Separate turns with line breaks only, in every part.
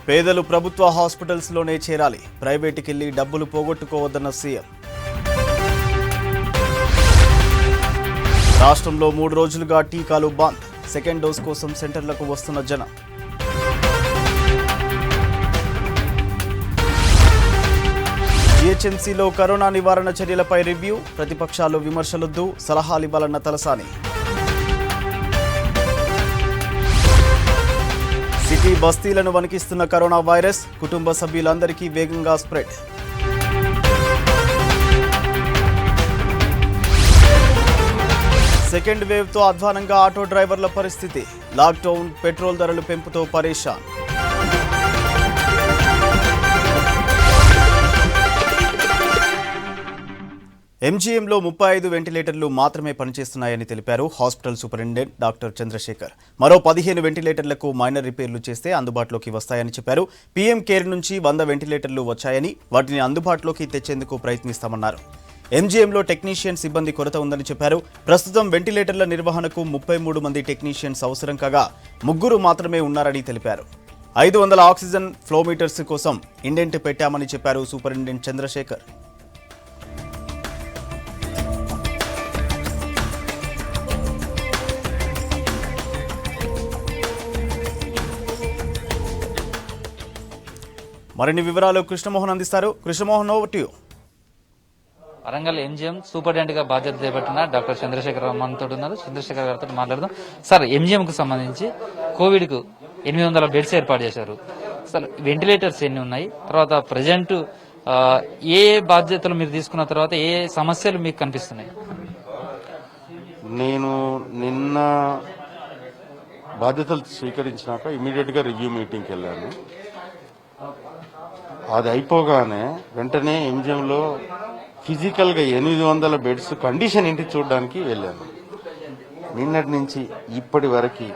పేదలు ప్రభుత్వ హాస్పిటల్స్లోనే చేరాలి, ప్రైవేటుకెళ్లి డబ్బులు పోగొట్టుకోవద్దన్న సీఎం. రాష్ట్రంలో 3 రోజులుగా టీకాలు బంద్, సెకండ్ డోస్ కోసం సెంటర్లకు వస్తున్న జనం. జీహెచ్ఎంసీలో కరోనా నివారణ చర్యలపై రివ్యూ, ప్రతిపక్షాలు విమర్శలొద్దు, సలహాలివ్వాలన్న తలసాని. సిటీ బస్తీలను వణికిస్తున్న కరోనా వైరస్, కుటుంబ సభ్యులందరికీ వేగంగా స్ప్రెడ్. సెకండ్ వేవ్తో అధ్వానంగా ఆటో డ్రైవర్ల పరిస్థితి, లాక్డౌన్, పెట్రోల్ ధరలు పెంపుతో పరేషాన్. ఎంజీఎంలో 35 వెంటిలేటర్లు మాత్రమే పనిచేస్తున్నాయని తెలిపారు హాస్పిటల్ సూపరింటెండెంట్ డాక్టర్ చంద్రశేఖర్. మరో 15 వెంటిలేటర్లకు మైనర్ రిపేర్లు చేస్తే అందుబాటులోకి వస్తాయని చెప్పారు. పీఎం కేర్ నుంచి 100 వెంటిలేటర్లు వచ్చాయని వాటిని అందుబాటులోకి తెచ్చేందుకు ప్రయత్నిస్తామన్నారు. ఎంజీఎంలో టెక్నీషియన్ సిబ్బంది కొరత ఉందని చెప్పారు. ప్రస్తుతం వెంటిలేటర్ల నిర్వహణకు 33 మంది టెక్నీషియన్స్ అవసరం కాగా 3 మాత్రమే ఉన్నారని తెలిపారు. 500 ఆక్సిజన్ ఫ్లోమీటర్స్ కోసం ఇండెంట్ పెట్టామని చెప్పారు సూపరింటెండెంట్ చంద్రశేఖర్. మరిన్ని వివరాలు కృష్ణమోహన్ అందిస్తారు. Krishnamohan, over to you.
Warangal MGM superintendent గా బాధ్యత చేపట్టిన డాక్టర్ చంద్రశేఖర్ మనతో ఉన్నారు. చంద్రశేఖర్ గారితో మాట్లాడదాం. సార్, ఎంజీఎం కు సంబంధించి కోవిడ్ కు 800 బెడ్స్ ఏర్పాటు చేశారు. సార్, వెంటిలేటర్స్ ఎన్ని ఉన్నాయి, తర్వాత ప్రజెంట్ ఏ బాధ్యతలు మీరు తీసుకున్న తర్వాత ఏ సమస్యలు మీకు కనిపిస్తున్నాయి?
నేను నిన్న బాధ్యతలు స్వీకరించినాక ఇమీడియట్ గా రివ్యూ మీటింగ్కి వెళ్ళాను. అది అయిపోగానే వెంటనే ఎంజిఎంలో ఫిజికల్ గా 800 బెడ్స్ కండిషన్ ఇంటి చూడడానికి వెళ్ళాను. నిన్నటి నుంచి ఇప్పటి వరకు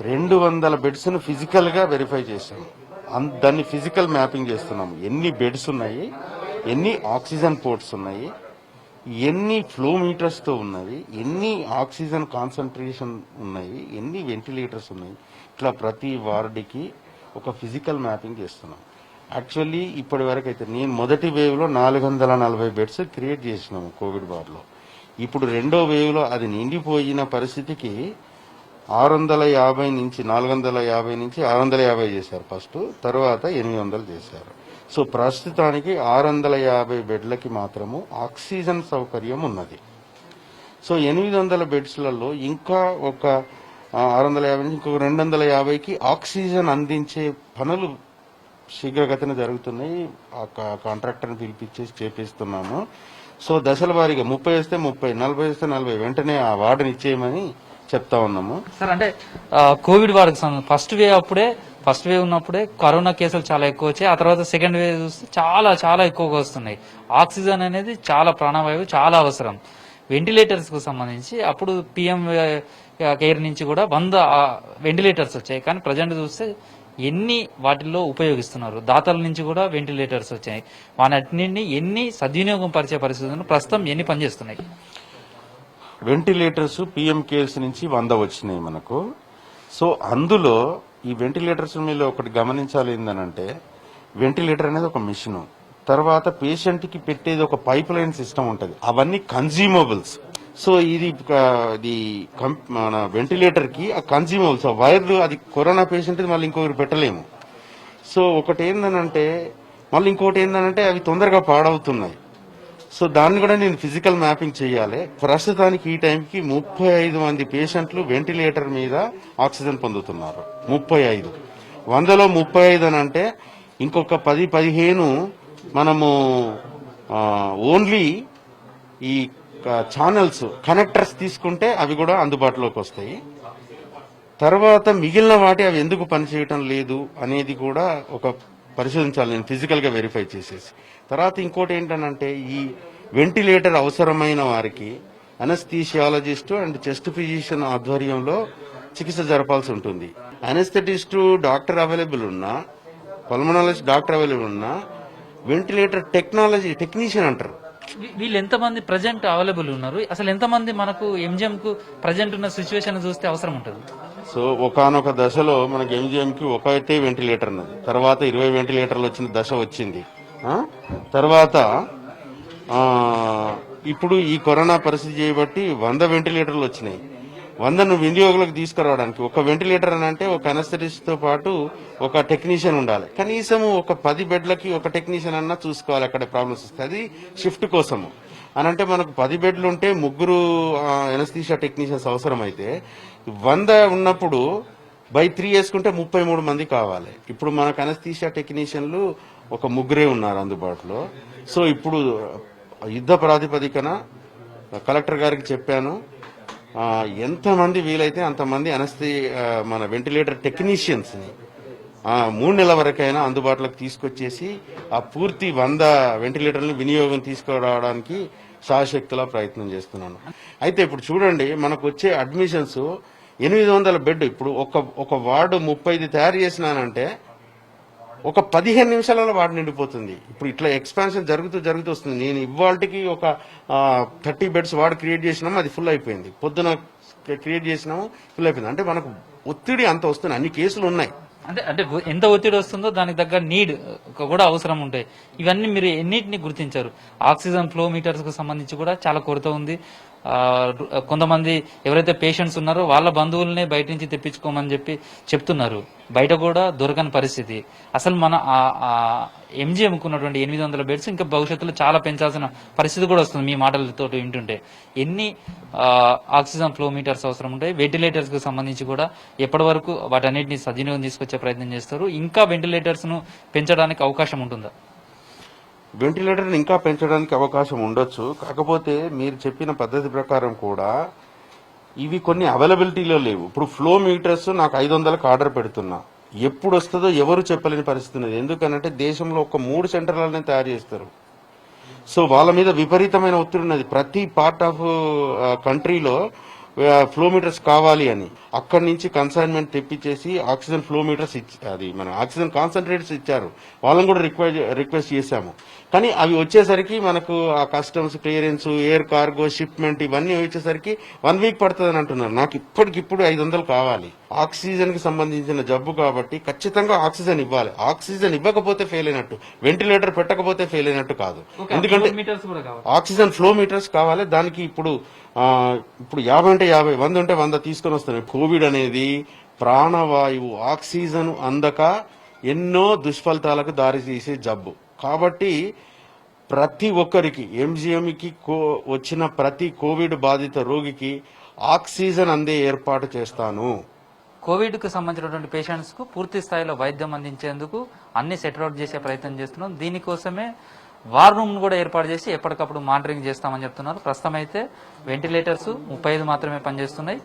200 బెడ్స్ ను ఫిజికల్ గా వెరిఫై చేశాం. దాన్ని ఫిజికల్ మ్యాపింగ్ చేస్తున్నాం. ఎన్ని బెడ్స్ ఉన్నాయి, ఎన్ని ఆక్సిజన్ పోర్ట్స్ ఉన్నాయి, ఎన్ని ఫ్లో మీటర్స్ తో ఉన్నది, ఎన్ని ఆక్సిజన్ కాన్సన్ట్రేషన్ ఉన్నాయి, ఎన్ని వెంటిలేటర్స్ ఉన్నాయి, ఇట్లా ప్రతి వార్డుకి ఒక ఫిజికల్ మ్యాపింగ్ చేస్తున్నాం. యాక్చువల్లీ ఇప్పటి వరకు అయితే నేను మొదటి వేవ్ లో 440 బెడ్స్ క్రియేట్ చేసినాము కోవిడ్ వార్డులో. ఇప్పుడు రెండో వేవ్ లో అది నిండిపోయిన పరిస్థితికి 450 నుంచి 650 చేశారు ఫస్ట్, తర్వాత 800 చేశారు. సో ప్రస్తుతానికి 650 బెడ్లకి మాత్రము ఆక్సిజన్ సౌకర్యం ఉన్నది. సో 800 బెడ్స్లలో ఇంకా ఒక 650 నుంచి ఇంకొక 250కి ఆక్సిజన్ అందించే పనులు శీఘ్రగతిన జరుగుతున్నాయి. కాంట్రాక్టర్ని పిలిపించేసి చేపిస్తున్నాము. సో దశల వారీగా 30 వేస్తే 30, 40 వేస్తే 40 వెంటనే ఆ వార్డుని ఇచ్చేయమని చెప్తా ఉన్నాము.
సార్, అంటే కోవిడ్ వార్డుకి ఫస్ట్ వేవ్ ఉన్నప్పుడే కరోనా కేసులు చాలా ఎక్కువ వచ్చాయి. ఆ తర్వాత సెకండ్ వేవ్ చూస్తే చాలా ఎక్కువగా వస్తున్నాయి. ఆక్సిజన్ అనేది చాలా ప్రాణవాయువు, చాలా అవసరం. వెంటిలేటర్స్ కు సంబంధించి అప్పుడు పీఎం కేర్ నుంచి కూడా 100 వెంటిలేటర్స్ వచ్చాయి. కానీ ప్రజెంట్ చూస్తే ఎన్ని వాటిల్లో ఉపయోగిస్తున్నారు? దాతల నుంచి కూడా వెంటిలేటర్స్ వచ్చాయి. వాటిని ఎన్ని సద్వినియోగం పరిచే పరిస్థితుల్లో ప్రస్తుతం ఎన్ని పనిచేస్తున్నాయి?
వెంటిలేటర్స్ పీఎం కేర్స్ నుంచి 100 వచ్చినాయి మనకు. సో అందులో ఈ వెంటిలేటర్స్ మీద ఒకటి గమనించాలి ఏంటంటే, వెంటిలేటర్ అనేది ఒక మిషన్, తర్వాత పేషెంట్ కి పెట్టేది ఒక పైప్ లైన్ సిస్టమ్ ఉంటుంది. అవన్నీ కన్జ్యూమబుల్స్. సో ఇది మన వెంటిలేటర్ కి ఆ కన్జ్యూమబుల్స్ వైర్లు, అది కరోనా పేషెంట్ మళ్ళీ ఇంకొకరు పెట్టలేము. సో ఒకటి ఏంటంటే మళ్ళీ ఇంకోటి ఏంటంటే అవి తొందరగా పాడవుతున్నాయి. సో దాన్ని కూడా నేను ఫిజికల్ మ్యాపింగ్ చేయాలి. ప్రస్తుతానికి ఈ టైంకి 35 మంది పేషెంట్లు వెంటిలేటర్ మీద ఆక్సిజన్ పొందుతున్నారు. 35, 100లో 35 అని అంటే ఇంకొక 10-15 మనము ఓన్లీ ఈ ఛానల్స్ కనెక్టర్స్ తీసుకుంటే అవి కూడా అందుబాటులోకి వస్తాయి. తర్వాత మిగిలిన వాటి అవి ఎందుకు పనిచేయటం లేదు అనేది కూడా ఒక పరిశోధించాలి నేను ఫిజికల్ గా వెరిఫై చేసేసి. తర్వాత ఇంకోటి ఏంటంటే ఈ వెంటిలేటర్ అవసరమైన వారికి అనస్థీషియాలజిస్టు అండ్ చెస్ట్ ఫిజిషియన్ ఆధ్వర్యంలో చికిత్స జరపాల్సి ఉంటుంది. అనస్థెటిస్టు డాక్టర్ అవైలబుల్ ఉన్నా, పల్మనాలజిస్ట్ డాక్టర్ అవైలబుల్ ఉన్నా, వెంటిలేటర్ టెక్నీషియన్ అంటారు.
వీళ్ళు ఎంతమంది ప్రజెంట్ అవైలబుల్ ఉన్నారు? అసలు ఎంతమంది మనకు ఎంజిఎం కు ప్రజెంట్ ఉన్న సిచ్యువేషన్ చూస్తే అవసరం ఉంటుంది?
సో ఒకానొక దశలో మనకి ఎంజిఎంకి ఒకటే వెంటిలేటర్ ఉన్నది, తర్వాత 20 వెంటిలేటర్లు వచ్చిన దశ వచ్చింది. తర్వాత ఇప్పుడు ఈ కరోనా పరిస్థితి చేయబట్టి 100 వెంటిలేటర్లు వచ్చినాయి. 100ను వినియోగులకు తీసుకురావడానికి ఒక వెంటిలేటర్ అని అంటే ఒక అనస్థెటిస్ట్ తో పాటు ఒక టెక్నీషియన్ ఉండాలి. కనీసం ఒక 10 బెడ్లకి ఒక టెక్నీషియన్ అన్నా చూసుకోవాలి. అక్కడ ప్రాబ్లమ్స్ వస్తాయి, అది షిఫ్ట్ కోసము అని అంటే మనకు 10 బెడ్లు ఉంటే 3 ఎనస్థీషియా టెక్నీషియన్స్ అవసరం అయితే 100 ఉన్నప్పుడు బై 3 వేసుకుంటే 33 మంది కావాలి. ఇప్పుడు మనకు అనస్థీషియా టెక్నీషియన్లు ఒక 3 ఉన్నారు అందుబాటులో. సో ఇప్పుడు యుద్ధ ప్రాతిపదికన కలెక్టర్ గారికి చెప్పాను, ఎంతమంది వీలైతే అంతమంది మన వెంటిలేటర్ టెక్నీషియన్స్ ని 3 నెలల వరకైనా అందుబాటులోకి తీసుకొచ్చేసి ఆ పూర్తి 100 వెంటిలేటర్లను వినియోగం తీసుకురావడానికి శాయశక్తులా ప్రయత్నం చేస్తున్నాను. అయితే ఇప్పుడు చూడండి, మనకు వచ్చే అడ్మిషన్స్ 800 బెడ్. ఇప్పుడు ఒక వార్డు 30 తయారు చేసినానంటే ఒక 15 నిమిషాలలో వార్డు నిండిపోతుంది. ఇప్పుడు ఇట్లా ఎక్స్పాన్షన్ జరుగుతూ వస్తుంది. నేను ఇవాళకి ఒక 30 బెడ్స్ వార్డు క్రియేట్ చేసినాము, అది ఫుల్ అయిపోయింది. పొద్దున క్రియేట్ చేసినాము, ఫుల్ అయిపోయింది. అంటే మనకు ఒత్తిడి అంత వస్తుంది, అన్ని కేసులు ఉన్నాయి.
అంటే ఎంత ఒత్తిడి వస్తుందో దానికి తగ్గ నీడ్ కూడా అవసరం ఉంటాయి. ఇవన్నీ మీరు ఎన్నిటిని గుర్తించారు? ఆక్సిజన్ ఫ్లో మీటర్స్ కు సంబంధించి కూడా చాలా కొరత ఉంది. కొంతమంది ఎవరైతే పేషెంట్స్ ఉన్నారో వాళ్ళ బంధువులనే బయట నుంచి తెప్పించుకోమని చెప్తున్నారు. బయట కూడా దొరకని పరిస్థితి. అసలు మన ఎంజిఎంకు ఉన్నటువంటి 800 బెడ్స్ ఇంకా భవిష్యత్తులో చాలా పెంచాల్సిన పరిస్థితి కూడా వస్తుంది మీ మాటలతో వింటుంటే. ఎన్ని ఆక్సిజన్ ఫ్లో మీటర్స్ అవసరం ఉంటాయి? వెంటిలేటర్స్ కు సంబంధించి కూడా ఎప్పటి వరకు వాటన్నిటిని సద్వినియోగం తీసుకొచ్చే ప్రయత్నం చేస్తారు? ఇంకా వెంటిలేటర్స్ ను పెంచడానికి అవకాశం ఉంటుందా?
వెంటిలేటర్ని ఇంకా పెంచడానికి అవకాశం ఉండొచ్చు. కాకపోతే మీరు చెప్పిన పద్ధతి ప్రకారం కూడా ఇవి కొన్ని అవైలబిలిటీలో లేవు. ఇప్పుడు ఫ్లో మీటర్స్ నాకు 500కి ఆర్డర్ పెడుతున్నా, ఎప్పుడు వస్తుందో ఎవరు చెప్పలేని పరిస్థితి ఉన్నది. ఎందుకనంటే దేశంలో ఒక 3 సెంటర్లనే తయారు చేస్తారు. సో వాళ్ళ మీద విపరీతమైన ఒత్తిడి ఉన్నది. ప్రతి పార్ట్ ఆఫ్ కంట్రీలో ఫ్లో మీటర్స్ కావాలి అని అక్కడి నుంచి కన్సైన్మెంట్ తెప్పించేసి ఆక్సిజన్ ఫ్లో మీటర్స్ అది మన ఆక్సిజన్ కాన్సన్ట్రేటర్స్ ఇచ్చారు. వాళ్ళని కూడా రిక్వెస్ట్ చేశాము. కానీ అవి వచ్చేసరికి మనకు ఆ customs clearance, air cargo, shipment ఇవన్నీ వచ్చేసరికి 1 వీక్ పడుతుందని అంటున్నారు. నాకు ఇప్పటికిప్పుడు 500 కావాలి. ఆక్సిజన్ కి సంబంధించిన జబ్బు కాబట్టి ఖచ్చితంగా ఆక్సిజన్ ఇవ్వాలి. ఆక్సిజన్ ఇవ్వకపోతే ఫెయిల్ అయినట్టు, వెంటిలేటర్ పెట్టకపోతే ఫెయిల్ అయినట్టు కాదు. ఎందుకంటే ఆక్సిజన్ ఫ్లో మీటర్స్ కావాలి. దానికి ఇప్పుడు 50 ఉంటే 50, 100 ఉంటే 100 తీసుకొని వస్తున్నాయి. కోవిడ్ అనేది ప్రాణవాయువు, ఆక్సిజన్ అందక ఎన్నో దుష్ఫలితాలకు దారితీసే జబ్బు. కాబట్టి ప్రతి ఒక్కరికి ఎంజిఎంకి వచ్చిన ప్రతి కోవిడ్ బాధిత రోగికి ఆక్సిజన్ అందే ఏర్పాటు చేస్తాను.
కోవిడ్ కు సంబంధించినటువంటి పేషెంట్స్ కు పూర్తి స్థాయిలో వైద్యం అందించేందుకు అన్ని సెటిల్అవుట్ చేసే ప్రయత్నం చేస్తున్నాం. దీనికోసమే వార్ రూమ్ కూడా ఏర్పాటు చేసి ఎప్పటికప్పుడు మానిటరింగ్ చేస్తామని చెప్తున్నారు. ప్రస్తుతం అయితే వెంటిలేటర్స్ 35 మాత్రమే పనిచేస్తున్నాయి.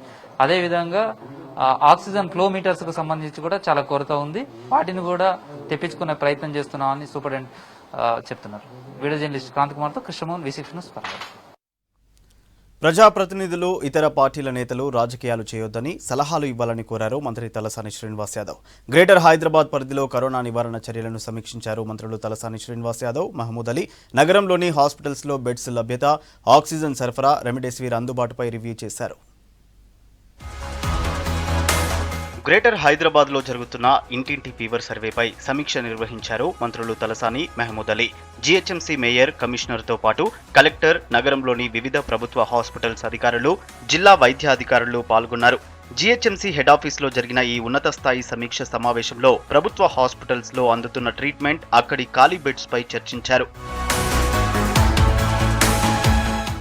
అదేవిధంగా ఆక్సిజన్ ఫ్లో మీటర్స్ కు సంబంధించి కూడా చాలా కొరత ఉంది. వాటిని కూడా తెప్పించుకునే ప్రయత్నం చేస్తున్నామని సూపరింటెండెంట్ చెప్తున్నారు. వీడియో జర్నలిస్ట్ క్రాంతి కుమార్తో కృష్ణమోహన్, V6 న్యూస్.
ప్రజాప్రతినిధులు, ఇతర పార్టీల నేతలు రాజకీయాలు చేయొద్దని సలహాలు ఇవ్వాలని కోరారు మంత్రి తలసాని శ్రీనివాస్ యాదవ్. గ్రేటర్ హైదరాబాద్ పరిధిలో కరోనా నివారణ చర్యలను సమీక్షించారు మంత్రులు తలసాని శ్రీనివాస్ యాదవ్, మహమూద్ అలీ. నగరంలోని హాస్పిటల్స్లో బెడ్స్ లభ్యత, ఆక్సిజన్ సరఫరా, రెమిడెసివిర్ అందుబాటుపై రివ్యూ చేశారు. గ్రేటర్ హైదరాబాద్ లో జరుగుతున్న ఇంటింటి ఫీవర్ సర్వేపై సమీక్ష నిర్వహించారు మంత్రులు Talasani, Mahmood Ali. GHMC mayor, commissioner తో పాటు కలెక్టర్, నగరంలోని వివిధ ప్రభుత్వ హాస్పిటల్స్ అధికారులు, జిల్లా వైద్యాధికారులు పాల్గొన్నారు. జీహెచ్ఎంసీ హెడ్ ఆఫీస్ లో జరిగిన ఈ ఉన్నత స్థాయి సమీక్ష సమావేశంలో ప్రభుత్వ హాస్పిటల్స్ లో అందుతున్న ట్రీట్మెంట్, అక్కడి ఖాళీ బెడ్స్ పై చర్చించారు.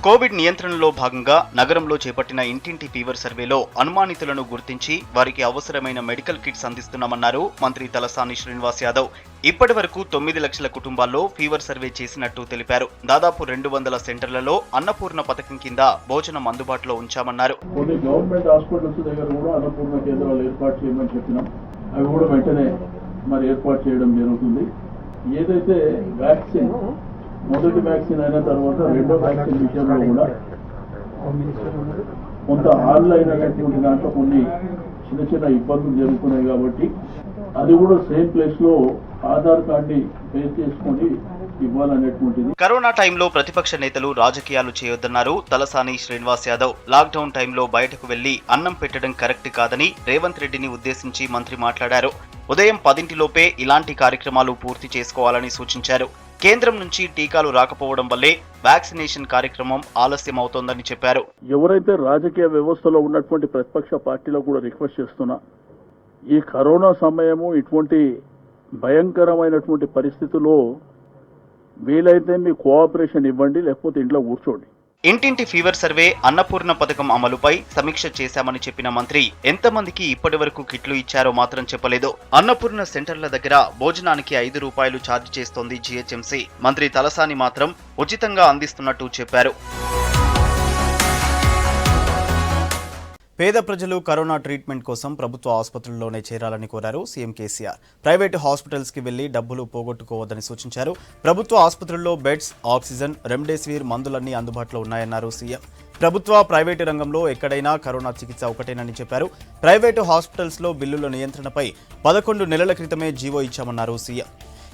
కోవిడ్ నియంత్రణలో భాగంగా నగరంలో చేపట్టిన ఇంటింటి ఫీవర్ సర్వేలో అనుమానితులను గుర్తించి వారికి అవసరమైన మెడికల్ కిట్స్ అందిస్తున్నామన్నారు మంత్రి తలసాని శ్రీనివాస్ యాదవ్. ఇప్పటి వరకు 9 లక్షల కుటుంబాల్లో ఫీవర్ సర్వే చేసినట్టు తెలిపారు. దాదాపు 200 సెంటర్లలో అన్నపూర్ణ పథకం కింద భోజనం అందుబాటులో ఉంచామన్నారు.
కొన్ని గవర్నమెంట్ హాస్పిటల్స్ దగ్గర కూడా అన్నపూర్ణ కేంద్రాలు ఏర్పాటు చేయమని చెప్పినాం. అవి కూడా వెంటనే ఏర్పాటు చేయడం జరుగుతుంది. ఏదైతే వ్యాక్సిన్ మొదటి వ్యాక్సిన్ అయిన తర్వాత రెండో వ్యాక్సిన్ విషయంలో కూడా కొంత ఆన్లైన్ అనేటువంటి దాంట్లో కొన్ని చిన్న ఇబ్బందులు జరుగుతున్నాయి. కాబట్టి అది కూడా సేమ్ ప్లేస్ లో ఆధార్ కార్డుని బేస్ చేసుకొని ఇవ్వాలనేటువంటిది.
కరోనా టైంలో ప్రతిపక్ష నేతలు రాజకీయాలు చేయొద్దన్నారు తలసాని శ్రీనివాస్ యాదవ్. లాక్డౌన్ టైంలో బయటకు వెళ్లి అన్నం పెట్టడం కరెక్ట్ కాదని రేవంత్ రెడ్డిని ఉద్దేశించి మంత్రి మాట్లాడారు. ఉదయం 10 ఇలాంటి కార్యక్రమాలు పూర్తి చేసుకోవాలని సూచించారు. కేంద్రం నుంచి టీకాలు రాకపోవడం వల్లే వ్యాక్సినేషన్ కార్యక్రమం ఆలస్యం అవుతోందని చెప్పారు.
ఎవరైతే రాజకీయ వ్యవస్థలో ఉన్నటువంటి ప్రతిపక్ష పార్టీలో కూడా రిక్వెస్ట్ చేస్తున్నా, ఈ కరోనా సమయము ఇటువంటి భయంకరమైనటువంటి పరిస్థితుల్లో వీలైతే మీ కోఆపరేషన్ ఇవ్వండి, లేకపోతే ఇంట్లో కూర్చోండి.
ఇంటింటి ఫీవర్ సర్వే, అన్నపూర్ణ పథకం అమలుపై సమీక్ష చేశామని చెప్పిన మంత్రి ఎంతమందికి ఇప్పటి వరకు కిట్లు ఇచ్చారో మాత్రం చెప్పలేదు. అన్నపూర్ణ సెంటర్ల దగ్గర భోజనానికి ₹5 ఛార్జ్ చేస్తోంది జీహెచ్ఎంసీ. మంత్రి తలసాని మాత్రం ఉచితంగా అందిస్తున్నట్టు చెప్పారు. పేద ప్రజలు కరోనా ట్రీట్మెంట్ కోసం ప్రభుత్వ ఆసుపత్రుల్లోనే చేరాలని కోరారు సీఎం కేసీఆర్. ప్రైవేటు హాస్పిటల్స్కి వెళ్లి డబ్బులు పోగొట్టుకోవద్దని సూచించారు. ప్రభుత్వ ఆసుపత్రుల్లో బెడ్స్, ఆక్సిజన్, రెమ్డెసివిర్ మందులన్నీ అందుబాటులో ఉన్నాయన్నారు సీఎం. ప్రభుత్వ, ప్రైవేటు రంగంలో ఎక్కడైనా కరోనా చికిత్స ఒకటేనని చెప్పారు. ప్రైవేటు హాస్పిటల్స్లో బిల్లుల నియంత్రణపై 11 నెలల క్రితమే జీవో ఇచ్చామన్నారు సీఎం.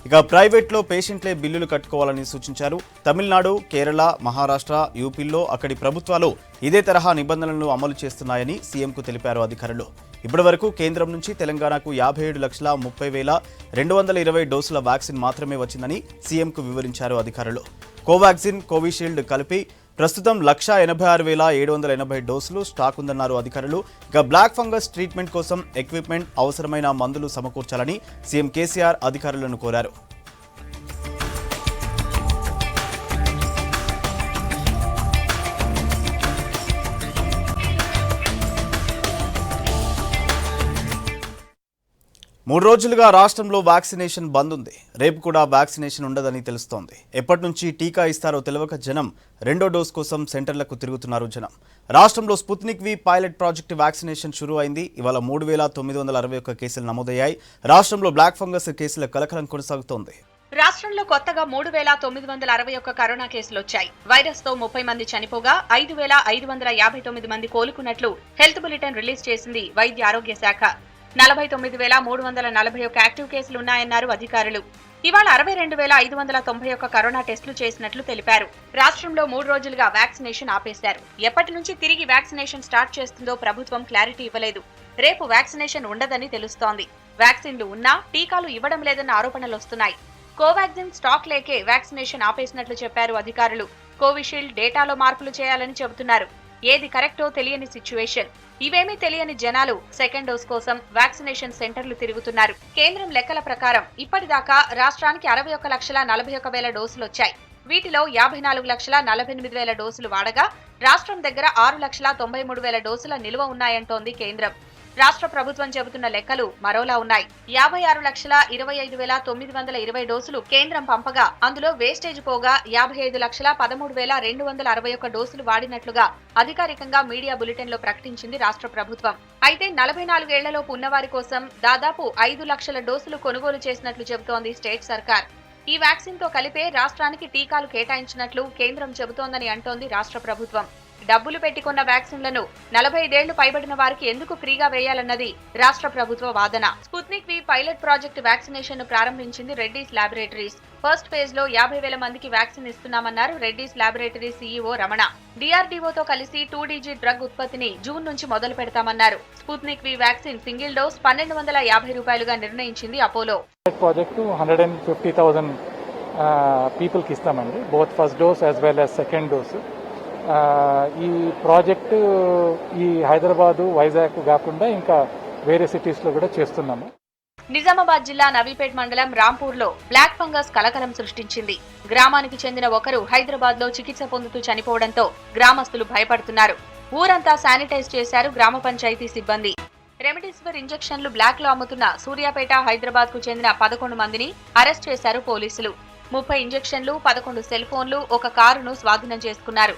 ఇక ప్రైవేట్లో పేషెంట్లే బిల్లులు కట్టుకోవాలని సూచించారు. తమిళనాడు, కేరళ, మహారాష్ట్ర, యూపీల్లో అక్కడి ప్రభుత్వాలు ఇదే తరహా నిబంధనలను అమలు చేస్తున్నాయని సీఎంకు తెలిపారు అధికారులు. ఇప్పటి వరకు కేంద్రం నుంచి తెలంగాణకు 57,30,220 డోసుల వ్యాక్సిన్ మాత్రమే వచ్చిందని సీఎంకు వివరించారు అధికారులు. కోవాక్సిన్, కోవిషీల్డ్ కలిపి ప్రస్తుతం 1,86,780 డోసులు స్టాక్ ఉందన్నారు అధికారులు. ఇక బ్లాక్ ఫంగస్ ట్రీట్మెంట్ కోసం ఎక్విప్మెంట్, అవసరమైన మందులు సమకూర్చాలని సీఎం కేసీఆర్ అధికారులను కోరారు. మూడు రోజులుగా రాష్ట్రంలో వ్యాక్సినేషన్ బంద్ ఉంది. రేపు కూడా వ్యాక్సినేషన్ ఉండదని తెలుస్తోంది. ఎప్పటి నుంచి టీకా ఇస్తారో తెలియక జనం రెండో డోస్ కోసం సెంటర్లకు తిరుగుతున్నారు. రాష్ట్రంలో Sputnik V pilot project vaccination షురూ అయింది. ఇవాళ 3,961 కేసులు నమోదయ్యాయి. రాష్ట్రంలో బ్లాక్ ఫంగస్ కేసుల కలకలం కొనసాగుతోంది.
రాష్ట్రంలో కొత్తగా 3,961 కరోనా కేసులు వచ్చాయి. వైరస్ తో 30 మంది చనిపోగా 5,559 మంది కోలుకున్నట్లు హెల్త్ బులెటిన్ రిలీజ్ చేసింది వైద్య ఆరోగ్య శాఖ. 49,341 యాక్టివ్ కేసులున్నాయన్నారు అధికారులు. ఇవాళ 62,591 కరోనా టెస్టులు చేసినట్లు తెలిపారు. రాష్ట్రంలో 3 రోజులుగా వ్యాక్సినేషన్ ఆపేశారు. ఎప్పటి నుంచి తిరిగి వ్యాక్సినేషన్ స్టార్ట్ చేస్తుందో ప్రభుత్వం క్లారిటీ ఇవ్వలేదు. రేపు వ్యాక్సినేషన్ ఉండదని తెలుస్తోంది. వ్యాక్సిన్లు ఉన్నా టీకాలు ఇవ్వడం లేదన్న ఆరోపణలు వస్తున్నాయి. కోవాక్సిన్ స్టాక్ లేకే వ్యాక్సినేషన్ ఆపేసినట్లు చెప్పారు అధికారులు. కోవిషీల్డ్ డేటాలో మార్పులు చేయాలని చెబుతున్నారు. ఏది కరెక్టో తెలియని సిచ్యువేషన్. ఇవేమీ తెలియని జనాలు సెకండ్ డోస్ కోసం వ్యాక్సినేషన్ సెంటర్లు తిరుగుతున్నారు. కేంద్రం లెక్కల ప్రకారం ఇప్పటిదాకా రాష్ట్రానికి 61,41,000 డోసులు వచ్చాయి. వీటిలో 54,48,000 డోసులు వాడగా రాష్ట్రం దగ్గర 6,93,000 డోసుల నిల్వ ఉన్నాయంటోంది కేంద్రం. రాష్ట్ర ప్రభుత్వం చెబుతున్న లెక్కలు మరోలా ఉన్నాయి. 56,25,920 డోసులు కేంద్రం పంపగా అందులో వేస్టేజ్ పోగా 55,13,261 డోసులు వాడినట్లుగా అధికారికంగా మీడియా బులెటిన్ లో ప్రకటించింది రాష్ట్ర ప్రభుత్వం. అయితే 44 ఏళ్లలోపు ఉన్నవారి కోసం దాదాపు 5 లక్షల డోసులు కొనుగోలు చేసినట్లు చెబుతోంది స్టేట్ సర్కార్. ఈ వ్యాక్సిన్ తో కలిపే రాష్ట్రానికి టీకాలు కేటాయించినట్లు కేంద్రం చెబుతోందని అంటోంది రాష్ట్ర ప్రభుత్వం. డబ్బులు పెట్టుకున్న వ్యాక్సిన్లను 45 ఏళ్లు పైబడిన వారికి ఎందుకు ఫ్రీగా వేయాలన్నది రాష్ట్ర ప్రభుత్వ వాదన. Sputnik V pilot project vaccination ను ప్రారంభించింది రెడ్డీస్ ల్యాబొరేటరీస్. ఫస్ట్ ఫేజ్ లో 50,000 మందికి వ్యాక్సిన్ ఇస్తున్నామన్నారు రెడ్డీస్ ల్యాబొరేటరీ సీఈఓ రమణ. DRDOతో కలిసి 2DG డ్రగ్ ఉత్పత్తిని జూన్ నుంచి మొదలు పెడతామన్నారు. Sputnik V vaccine single dose ₹1,250గా నిర్ణయించింది అపోలో.
ప్రాజెక్టు 150,000 పీపుల్ కి ఇస్తామండి, both first dose as well as second dose. ఈ ప్రాజెక్టు ఈ హైదరాబాదు, వైజాగ్ కాకుండా ఇంకా వేరే సిటీస్ లో కూడా చేస్తున్నాము.
నిజామాబాద్ జిల్లా నవీపేట్ మండలం రాంపూర్లో బ్లాక్ ఫంగస్ కలకలం సృష్టించింది. గ్రామానికి చెందిన ఒకరు హైదరాబాద్ లో చికిత్స పొందుతూ చనిపోవడంతో గ్రామస్తులు భయపడుతున్నారు. ఊరంతా శానిటైజ్ చేశారు గ్రామ పంచాయతీ సిబ్బంది. రెమిడిసివిర్ ఇంజెక్షన్లు బ్లాక్ లో అమ్ముతున్న సూర్యాపేట, హైదరాబాద్ కు చెందిన 11 మందిని అరెస్ట్ చేశారు పోలీసులు. 30 ఇంజెక్షన్లు, 11 సెల్ ఫోన్లు, ఒక కారును స్వాధీనం చేసుకున్నారు.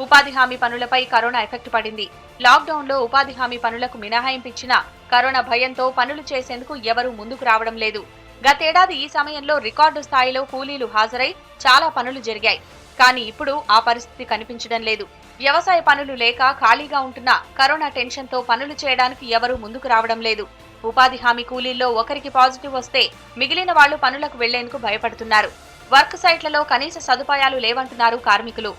ఉపాధి హామీ పనులపై కరోనా ఎఫెక్ట్ పడింది. లాక్డౌన్ లో ఉపాధి హామీ పనులకు మినహాయింపు ఇచ్చినా కరోనా భయంతో పనులు చేసేందుకు ఎవరూ ముందుకు రావడం లేదు. గతేడాది ఈ సమయంలో రికార్డు స్థాయిలో కూలీలు హాజరై చాలా పనులు జరిగాయి. కానీ ఇప్పుడు ఆ పరిస్థితి కనిపించడం లేదు. వ్యవసాయ పనులు లేక ఖాళీగా ఉంటున్న కరోనా టెన్షన్ తో పనులు చేయడానికి ఎవరూ ముందుకు రావడం లేదు. ఉపాధి హామీ కూలీల్లో ఒకరికి పాజిటివ్ వస్తే మిగిలిన వాళ్లు పనులకు వెళ్లేందుకు భయపడుతున్నారు. వర్క్ సైట్లలో కనీస సదుపాయాలు లేవంటున్నారు కార్మికులు.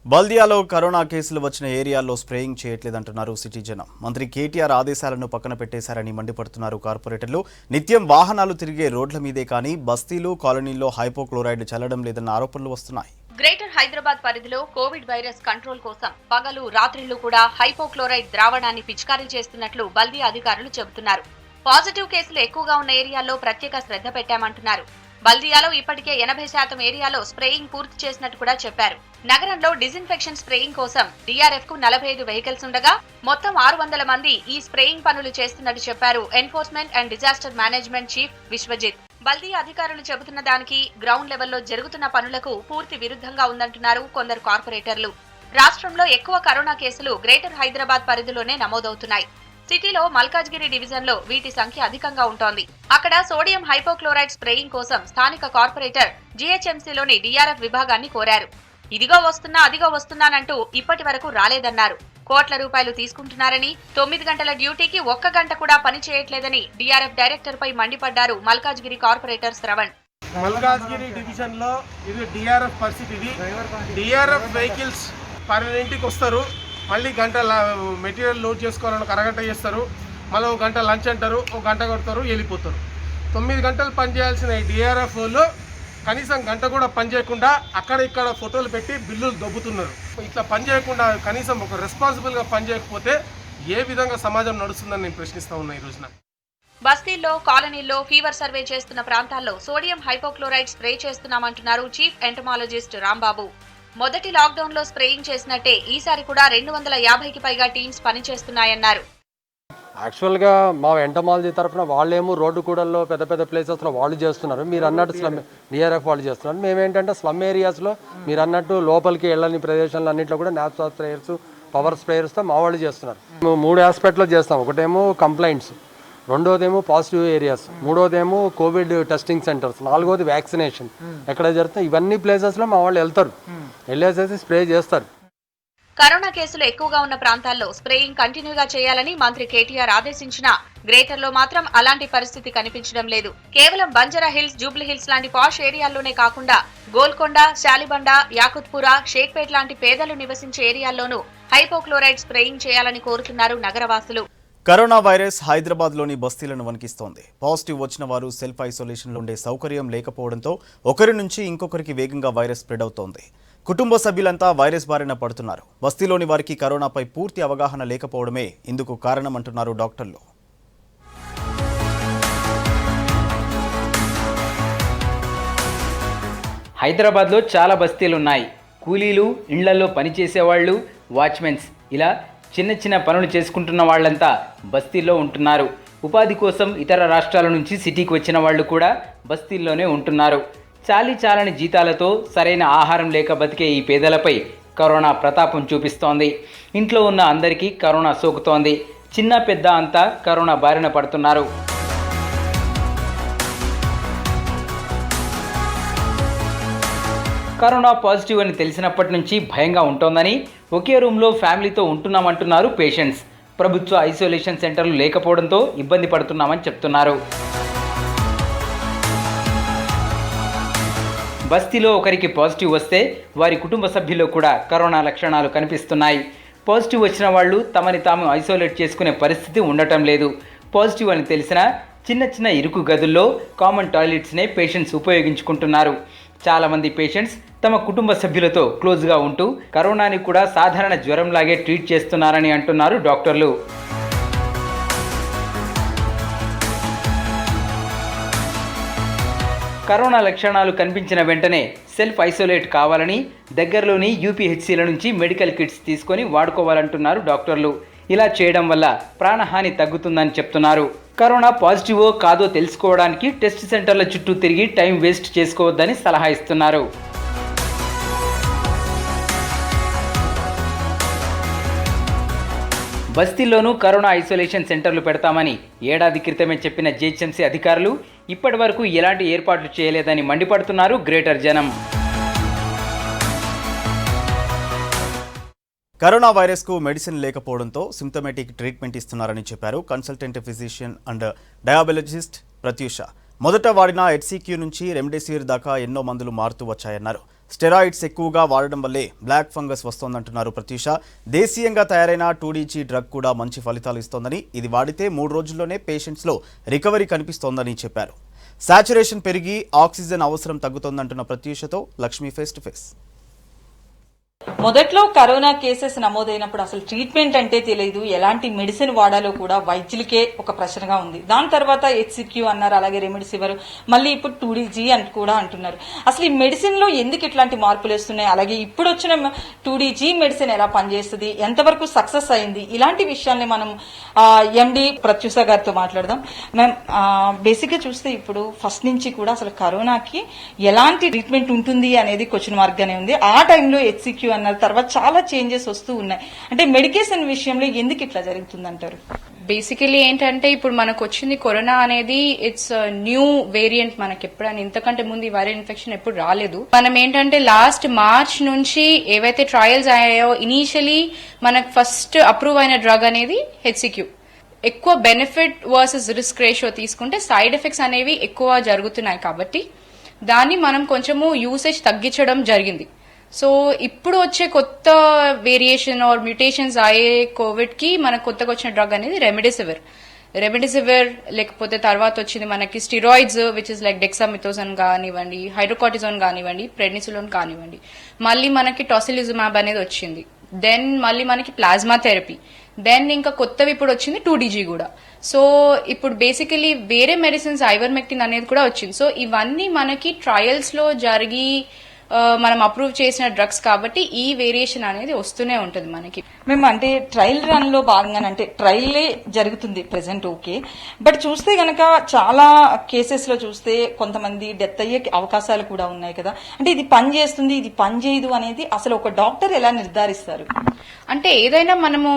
బల్దియాలో కరోనా కేసులు వచ్చిన ఏరియాల్లో స్ప్రేయింగ్ చేయట్లేదంటున్నారు సిటీ జనం. మంత్రి కేటీఆర్ ఆదేశాలను పక్కన పెట్టేశారని మండిపడుతున్నారు కార్పొరేటర్లు. నిత్యం వాహనాలు తిరిగే రోడ్ల మీదే కానీ బస్తీలు, కాలనీల్లో హైపోక్లోరైడ్ చల్లడం లేదన్న ఆరోపణలు వస్తున్నాయి.
గ్రేటర్ హైదరాబాద్ పరిధిలో కోవిడ్ వైరస్ కంట్రోల్ కోసం పగలు రాత్రిళ్లు కూడా హైపోక్లోరైడ్ ద్రావణాన్ని పిచికారీ చేస్తున్నట్లు బల్దియా అధికారులు చెబుతున్నారు. పాజిటివ్ కేసులు ఎక్కువగా ఉన్న ఏరియాల్లో ప్రత్యేక శ్రద్ధ పెట్టామంటున్నారు. బల్దియాలో ఇప్పటికే 80% ఏరియాలో స్ప్రేయింగ్ పూర్తి చేసినట్టు కూడా చెప్పారు. నగరంలో డిజిన్ఫెక్షన్ స్ప్రేయింగ్ కోసం DRF కు 45 వెహికల్స్ ఉండగా మొత్తం 600 మంది ఈ స్ప్రేయింగ్ పనులు చేస్తున్నట్టు చెప్పారు enforcement and disaster management chief Vishwajit. బల్దియా అధికారులు చెబుతున్న దానికి గ్రౌండ్ లెవెల్లో జరుగుతున్న పనులకు పూర్తి విరుద్ధంగా ఉందంటున్నారు కొందరు కార్పొరేటర్లు. రాష్ట్రంలో ఎక్కువ కరోనా కేసులు గ్రేటర్ హైదరాబాద్ పరిధిలోనే నమోదవుతున్నాయి. సిటీలో మల్కాజ్గిరి డివిజన్ లో వీటి సంఖ్య అధికంగా ఉంటోంది. అక్కడ సోడియం హైపోక్లోరైడ్ స్ప్రేయింగ్ కోసం స్థానిక కార్పొరేటర్ GHMCలోని DRF విభాగాన్ని కోరారు. ఇదిగో వస్తున్నా అదిగో వస్తున్నానంటూ ఇప్పటి వరకు రాలేదన్నారు. కోట్ల రూపాయలు తీసుకుంటున్నారని 9 గంటల డ్యూటీకి 1 గంట కూడా పని చేయట్లేదని DRF డైరెక్టర్ పై మండిపడ్డారు మల్కాజ్గిరి కార్పొరేటర్ శ్రవణ్.
మల్కాజ్గిరి డివిజన్ లో ఇది DRF పరిస్థితి. ఇది DRF వెహికల్స్ 12ంటికి వస్తారు, మళ్ళీ గంట మెటీరియల్ లోడ్ చేసుకోవాలని 1 గంట చేస్తారు, మళ్ళీ 1 గంట లంచ్ అంటారు, 1 గంట కొడతారు, వెళ్ళిపోతారు. 9 గంటలు పని చేయాల్సిన DRF వాళ్ళు కనీసం గంట కూడా పని చేయకుండా అక్కడ ఇక్కడ ఫోటోలు పెట్టి బిల్లులు దొబ్బుతున్నారు. ఇట్లా పని చేయకుండా కనీసం ఒక రెస్పాన్సిబుల్గా పని చేయకపోతే ఏ విధంగా సమాజం నడుస్తుందని నేను ప్రశ్నిస్తా ఉన్నా. ఈ రోజున
బస్తీల్లో, కాలనీల్లో ఫీవర్ సర్వే చేస్తున్న ప్రాంతాల్లో సోడియం హైపోక్లోరైడ్ స్ప్రే చేస్తున్నామంటున్నారు చీఫ్ ఎంటమాలజిస్ట్ రాంబాబు. మొదటి లాక్డౌన్ లో స్ప్రేయింగ్ చేసినట్టే ఈసారి కూడా 250కి పైగా టీమ్స్ పనిచేస్తున్నాయన్నారు.
యాక్చువల్గా మా ఎంటమాలజీ తరఫున వాళ్ళేమో రోడ్డు కూడల్లో పెద్ద పెద్ద ప్లేసెస్లో వాళ్ళు చేస్తున్నారు, మీరు అన్నట్టు స్లమ్ DRF వాళ్ళు చేస్తున్నారు. మేమేంటంటే స్లమ్ ఏరియాస్లో మీరు అన్నట్టు లోపలికి వెళ్ళని ప్రదేశాలు అన్నింటిలో కూడా నాప్సాల్ స్ప్రేయర్స్, పవర్ స్ప్రేయర్స్తో మా వాళ్ళు చేస్తున్నారు. మేము 3 ఆస్పెక్ట్లో చేస్తాం. ఒకటేమో కంప్లైంట్స్, రెండోదేమో పాజిటివ్ ఏరియాస్, మూడోదేమో కోవిడ్ టెస్టింగ్ సెంటర్స్, నాలుగోది వ్యాక్సినేషన్ ఎక్కడ జరుగుతుంది. ఇవన్నీ ప్లేసెస్లో మా వాళ్ళు వెళ్తారు, వెళ్ళేసేసి స్ప్రే చేస్తారు.
కరోనా కేసులు ఎక్కువగా ఉన్న ప్రాంతాల్లో స్ప్రేయింగ్ కంటిన్యూగా చేయాలని మంత్రి కేటీఆర్ ఆదేశించినా గ్రేటర్ లో మాత్రం అలాంటి పరిస్థితి కనిపించడం లేదు. కేవలం బంజారా హిల్స్, జూబ్లీ హిల్స్ లాంటి పాష్ ఏరియాల్లోనే కాకుండా గోల్కొండ, శాలిబండ, యాకుత్పుర, షేక్పేట్ లాంటి పేదలు నివసించే ఏరియాల్లోనూ హైపోక్లోరైడ్ స్ప్రేయింగ్ చేయాలని కోరుతున్నారు నగరవాసులు.
కరోనా వైరస్ హైదరాబాద్లోని బస్తీలను వణికిస్తోంది. పాజిటివ్ వచ్చిన వారు సెల్ఫ్ ఐసోలేషన్లో ఉండే సౌకర్యం లేకపోవడంతో ఒకరి నుంచి ఇంకొకరికి వేగంగా వైరస్ స్ప్రెడ్ అవుతోంది. కుటుంబ సభ్యులంతా వైరస్ బారిన పడుతున్నారు. బస్తీలోని వారికి కరోనాపై పూర్తి అవగాహన లేకపోవడమే ఇందుకు కారణమంటున్నారు డాక్టర్లు.
హైదరాబాద్లో చాలా బస్తీలు ఉన్నాయి. కూలీలు, ఇళ్లలో పనిచేసేవాళ్ళు, వాచ్మెన్స్ ఇలా చిన్న చిన్న పనులు చేసుకుంటున్న వాళ్ళంతా బస్తీల్లో ఉంటున్నారు. ఉపాధి కోసం ఇతర రాష్ట్రాల నుంచి సిటీకి వచ్చిన వాళ్ళు కూడా బస్తీల్లోనే ఉంటున్నారు. చాలని జీతాలతో సరైన ఆహారం లేక బతికే ఈ పేదలపై కరోనా ప్రతాపం చూపిస్తోంది. ఇంట్లో ఉన్న అందరికీ కరోనా సోకుతోంది. చిన్న పెద్ద అంతా కరోనా బారిన పడుతున్నారు. కరోనా పాజిటివ్ అని తెలిసినప్పటి నుంచి భయంగా ఉంటోందని, ఒకే రూమ్లో ఫ్యామిలీతో ఉంటున్నామంటున్నారు పేషెంట్స్. ప్రభుత్వ ఐసోలేషన్ సెంటర్లు లేకపోవడంతో ఇబ్బంది పడుతున్నామని చెప్తున్నారు. బస్తీలో ఒకరికి పాజిటివ్ వస్తే వారి కుటుంబ సభ్యుల్లో కూడా కరోనా లక్షణాలు కనిపిస్తున్నాయి. పాజిటివ్ వచ్చిన వాళ్ళు తమని తాము ఐసోలేట్ చేసుకునే పరిస్థితి ఉండటం లేదు. పాజిటివ్ అని తెలిసినా చిన్న ఇరుకు గదుల్లో కామన్ టాయిలెట్స్నే పేషెంట్స్ ఉపయోగించుకుంటున్నారు. చాలామంది పేషెంట్స్ తమ కుటుంబ సభ్యులతో క్లోజ్గా ఉంటూ కరోనాని కూడా సాధారణ జ్వరంలాగే ట్రీట్ చేస్తున్నారని అంటున్నారు డాక్టర్లు. కరోనా లక్షణాలు కనిపించిన వెంటనే సెల్ఫ్ ఐసోలేట్ కావాలని దగ్గరలోని UPHCల నుంచి మెడికల్ కిట్స్ తీసుకొని వాడుకోవాలంటున్నారు డాక్టర్లు. ఇలా చేయడం వల్ల ప్రాణహాని తగ్గుతుందని చెప్తున్నారు. కరోనా పాజిటివో కాదో తెలుసుకోవడానికి టెస్ట్ సెంటర్ల చుట్టూ తిరిగి టైం వేస్ట్ చేసుకోవద్దని సలహా ఇస్తున్నారు. బస్తీల్లోనూ కరోనా ఐసోలేషన్ సెంటర్లు పెడతామని ఏడాది క్రితమే చెప్పిన GHMC అధికారులు ఇప్పటి వరకు ఎలాంటి ఏర్పాట్లు చేయలేదని మండిపడుతున్నారు గ్రేటర్ జనం.
కరోనా వైరస్కు మెడిసిన్ లేకపోవడంతో సింప్టమేటిక్ ట్రీట్మెంట్ ఇస్తున్నారని చెప్పారు కన్సల్టెంట్ ఫిజిషియన్ అండ్ డయాబెలజిస్ట్ ప్రత్యూష. మొదట వాడిన హెచ్సిక్యూ నుంచి రెమ్డెసివిర్ దాకా ఎన్నో మందులు మారుతూ వచ్చాయన్నారు. స్టెరాయిడ్స్ ఎక్కువగా వాడడం వల్లే బ్లాక్ ఫంగస్ వస్తోందంటున్నారు ప్రత్యూష. దేశీయంగా తయారైన 2DG డ్రగ్ కూడా మంచి ఫలితాలు ఇస్తోందని, ఇది వాడితే 3 రోజుల్లోనే పేషెంట్స్లో రికవరీ కనిపిస్తోందని చెప్పారు. సాచురేషన్ పెరిగి ఆక్సిజన్ అవసరం తగ్గుతోందంటున్న ప్రత్యూషతో లక్ష్మి ఫేస్ టు ఫేస్.
మొదట్లో కరోనా కేసెస్ నమోదైనప్పుడు అసలు ట్రీట్మెంట్ అంటే తెలియదు, ఎలాంటి మెడిసిన్ వాడాలో కూడా వైద్యులకే ఒక ప్రశ్నగా ఉంది. దాని తర్వాత హెచ్సిక్యూ అన్నారు, అలాగే రెమిడిసివిర్, మళ్ళీ ఇప్పుడు 2DG అని కూడా అంటున్నారు. అసలు ఈ మెడిసిన్ లో ఎందుకు ఇట్లాంటి మార్పులు వస్తున్నాయి, అలాగే ఇప్పుడు వచ్చిన 2DG మెడిసిన్ ఎలా పనిచేస్తుంది, ఎంతవరకు సక్సెస్ అయింది, ఇలాంటి విషయాల్ని మనం ఎండి ప్రత్యూష గారితో మాట్లాడదాం. మ్యామ్, బేసిక్ గా చూస్తే ఇప్పుడు ఫస్ట్ నుంచి కూడా అసలు కరోనాకి ఎలాంటి ట్రీట్మెంట్ ఉంటుంది అనేది క్వశ్చన్ మార్క్ గానే ఉంది. ఆ టైంలో హెచ్సిక్యూ అన్నారు, తర్వాత చాలా చేంజెస్ వస్తూ ఉన్నాయి. అంటే మెడికేషన్ విషయంలో ఎందుకు ఇట్లా జరుగుతుందంటారు?
బేసికలీ ఏంటంటే ఇప్పుడు మనకు వచ్చింది కరోనా అనేది ఇట్స్ న్యూ వేరియంట్. మనకి ఎప్పుడైనా ఇంతకంటే ముందు ఈ వైరల్ ఇన్ఫెక్షన్ ఎప్పుడు రాలేదు. మనం ఏంటంటే లాస్ట్ మార్చ్ నుంచి ఏవైతే ట్రయల్స్ అయ్యాయో ఇనీషియలీ మనకు ఫస్ట్ అప్రూవ్ అయిన డ్రగ్ అనేది హెచ్సిక్యూ. ఎక్కువ బెనిఫిట్ వర్సెస్ రిస్క్ రేషియో తీసుకుంటే సైడ్ ఎఫెక్ట్స్ అనేవి ఎక్కువ జరుగుతున్నాయి కాబట్టి దాన్ని మనం కొంచెము యూసేజ్ తగ్గించడం జరిగింది. సో ఇప్పుడు వచ్చే కొత్త వేరియేషన్ ఆర్ మ్యూటేషన్స్ అయ్యే కోవిడ్ కి మనకు కొత్తగా వచ్చిన డ్రగ్ అనేది రెమిడిసివిర్ లేకపోతే తర్వాత వచ్చింది మనకి స్టిరాయిడ్స్ విచ్ ఇస్ లైక్ డెక్సామిథోజన్ కానివ్వండి, హైడ్రోకార్టిజోన్ కానివ్వండి, ప్రెడ్నిసిలోన్ కానివ్వండి, మళ్ళీ మనకి టాసిలిజుమాబ్ అనేది వచ్చింది, దెన్ మళ్ళీ మనకి ప్లాస్మా థెరపీ, దెన్ ఇంకా కొత్తవి ఇప్పుడు వచ్చింది 2DG కూడా. సో ఇప్పుడు బేసికలీ వేరే మెడిసిన్స్ ఐవర్మెక్టిన్ అనేది కూడా వచ్చింది. సో ఇవన్నీ మనకి ట్రయల్స్ లో జరిగి మనం అప్రూవ్ చేసిన డ్రగ్స్ కాబట్టి ఈ వేరియేషన్ అనేది వస్తూనే ఉంటుంది మనకి.
మేము అంటే ట్రయల్ రన్ లో భాగంగానే అంటే ట్రయలే జరుగుతుంది ప్రెసెంట్, ఓకే. బట్ చూస్తే గనక చాలా కేసెస్ లో చూస్తే కొంతమంది డెత్ అయ్యే అవకాశాలు కూడా ఉన్నాయి కదా. అంటే ఇది పని చేస్తుంది, ఇది పని చేయదు అనేది అసలు ఒక డాక్టర్ ఎలా నిర్ధారిస్తారు?
అంటే ఏదైనా మనము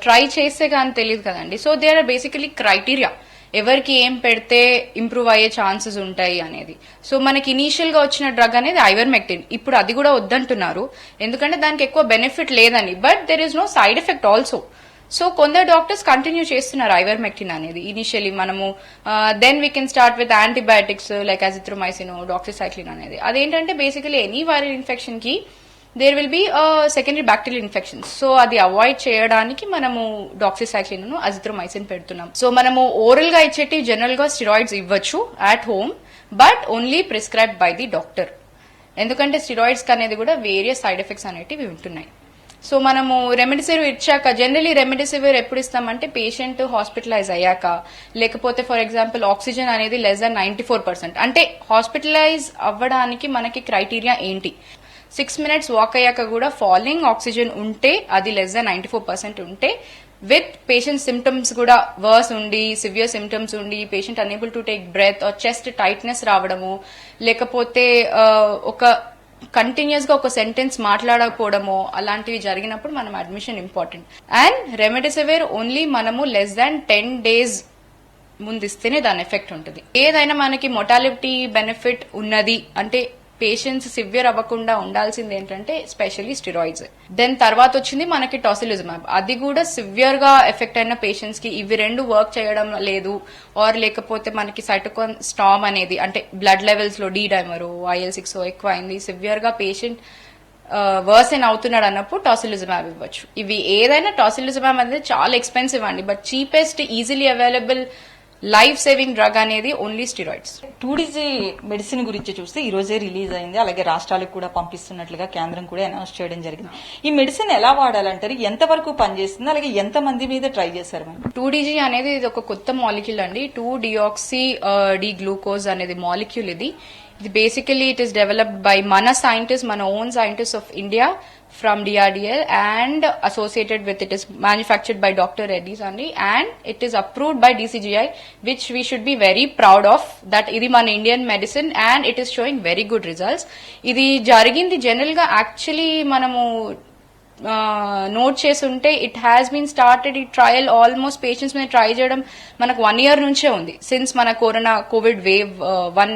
ట్రై చేస్తే కానీ తెలియదు కదండి. So they are basically criteria, ఎవరికి ఏం పెడితే ఇంప్రూవ్ అయ్యే ఛాన్సెస్ ఉంటాయి అనేది. సో మనకి ఇనీషియల్ గా వచ్చిన డ్రగ్ అనేది ఐవర్మెక్టిన్, ఇప్పుడు అది కూడా వద్దంటున్నారు ఎందుకంటే దానికి ఎక్కువ బెనిఫిట్ లేదని. But there is no side effect also. So కొందరు డాక్టర్స్ కంటిన్యూ చేస్తున్నారు ఐవర్మెక్టిన్ అనేది ఇనిషియలీ. మనము then we can start with antibiotics like azithromycin, doxycycline అనేది. అదేంటంటే బేసికలీ ఎనీ వైరల్ ఇన్ఫెక్షన్ కి there will be secondary bacterial infections. So అది avoid చేయడానికి మనము డాక్సిసైక్లిన్ ను అజిత్రోమైసిన్ పెడుతున్నాం. సో మనము ఓరల్ గా ఇచ్చేటి జనరల్ గా స్టిరాయిడ్స్ ఇవ్వచ్చు at home, but only prescribed by the doctor. ఎందుకంటే స్టిరాయిడ్స్ అనేది కూడా వేరియస్ సైడ్ ఎఫెక్ట్స్ అనేటివి ఉంటున్నాయి. సో మనము రెమిడిసివిర్ ఇచ్చాక, జనరలీ రెమిడిసివిర్ ఎప్పుడు ఇస్తామంటే పేషెంట్ హాస్పిటలైజ్ అయ్యాక, లేకపోతే ఫర్ ఎగ్జాంపుల్ ఆక్సిజన్ అనేది లెస్ దాన్ 94%. అంటే హాస్పిటలైజ్ అవ్వడానికి మనకి క్రైటీరియా ఏంటి? 6 minutes వాక్ అయ్యాక కూడా ఫాలింగ్ ఆక్సిజన్ ఉంటే, అది లెస్ దాన్ 94% ఉంటే, విత్ పేషెంట్ సిమ్టమ్స్ కూడా వర్స్ ఉండి, సివియర్ సిమ్టమ్స్ ఉండి, patient unable to take breath or chest tightness రావడము, లేకపోతే ఒక కంటిన్యూస్ గా ఒక సెంటెన్స్ మాట్లాడకపోవడము, అలాంటివి జరిగినప్పుడు మనం admission important. And remdesivir only మనము లెస్ దాన్ 10 days ముందిస్తేనే దాని ఎఫెక్ట్ ఉంటుంది. ఏదైనా మనకి మొటాలిటీ బెనిఫిట్ ఉన్నది అంటే పేషెంట్స్ సివియర్ అవ్వకుండా ఉండాల్సింది ఏంటంటే స్పెషల్లీ స్టిరాయిడ్స్. దెన్ తర్వాత వచ్చింది మనకి టాసిలిజుమాబ్, అది కూడా సివియర్ గా ఎఫెక్ట్ అయిన పేషెంట్స్ కి ఇవి రెండు వర్క్ చేయడం లేదు, ఆర్ లేకపోతే మనకి సైటోకాన్ స్టామ్ అనేది అంటే బ్లడ్ లెవెల్స్ లో డి డైమర్, IL-6 ఎక్కువ అయింది, సివియర్ గా పేషెంట్ వర్సెన్ అవుతున్నాడు అన్నప్పుడు టాసిలిజుమాబ్ ఇవ్వచ్చు. ఇవి ఏదైనా టాసిలిజుమాబ్ అనేది చాలా ఎక్స్పెన్సివ్ అండి, but cheapest easily available life saving drug అనేది ఓన్లీ స్టిరాయిడ్స్.
2DG మెడిసిన్ గురించి చూస్తే ఈ రోజే రిలీజ్ అయింది, అలాగే రాష్ట్రాలకు కూడా పంపిస్తున్నట్లుగా కేంద్రం కూడా అనౌన్స్ చేయడం జరిగింది. ఈ మెడిసిన్ ఎలా వాడాలంటారు, ఎంత వరకు పనిచేస్తుంది, అలాగే ఎంత మంది మీద ట్రై చేశారు?
2DG అనేది ఇది ఒక కొత్త మాలిక్యూల్ అండి. 2-deoxy D-glucose అనేది మాలిక్యూల్. ఇది basically it is developed by మన సైంటిస్ట్, మన own scientist of India from DRDL and associated with it is manufactured by Dr. Reddy's only, and it is approved by DCGI, which we should be very proud of that idi man Indian medicine and it is showing very good results. Idi jarigindi general ga actually manamu note చేసి ఉంటే it has been started ఈ trial almost patients మీద try చేయడం మనకు 1 year నుంచే ఉంది, since మన Covid wave 1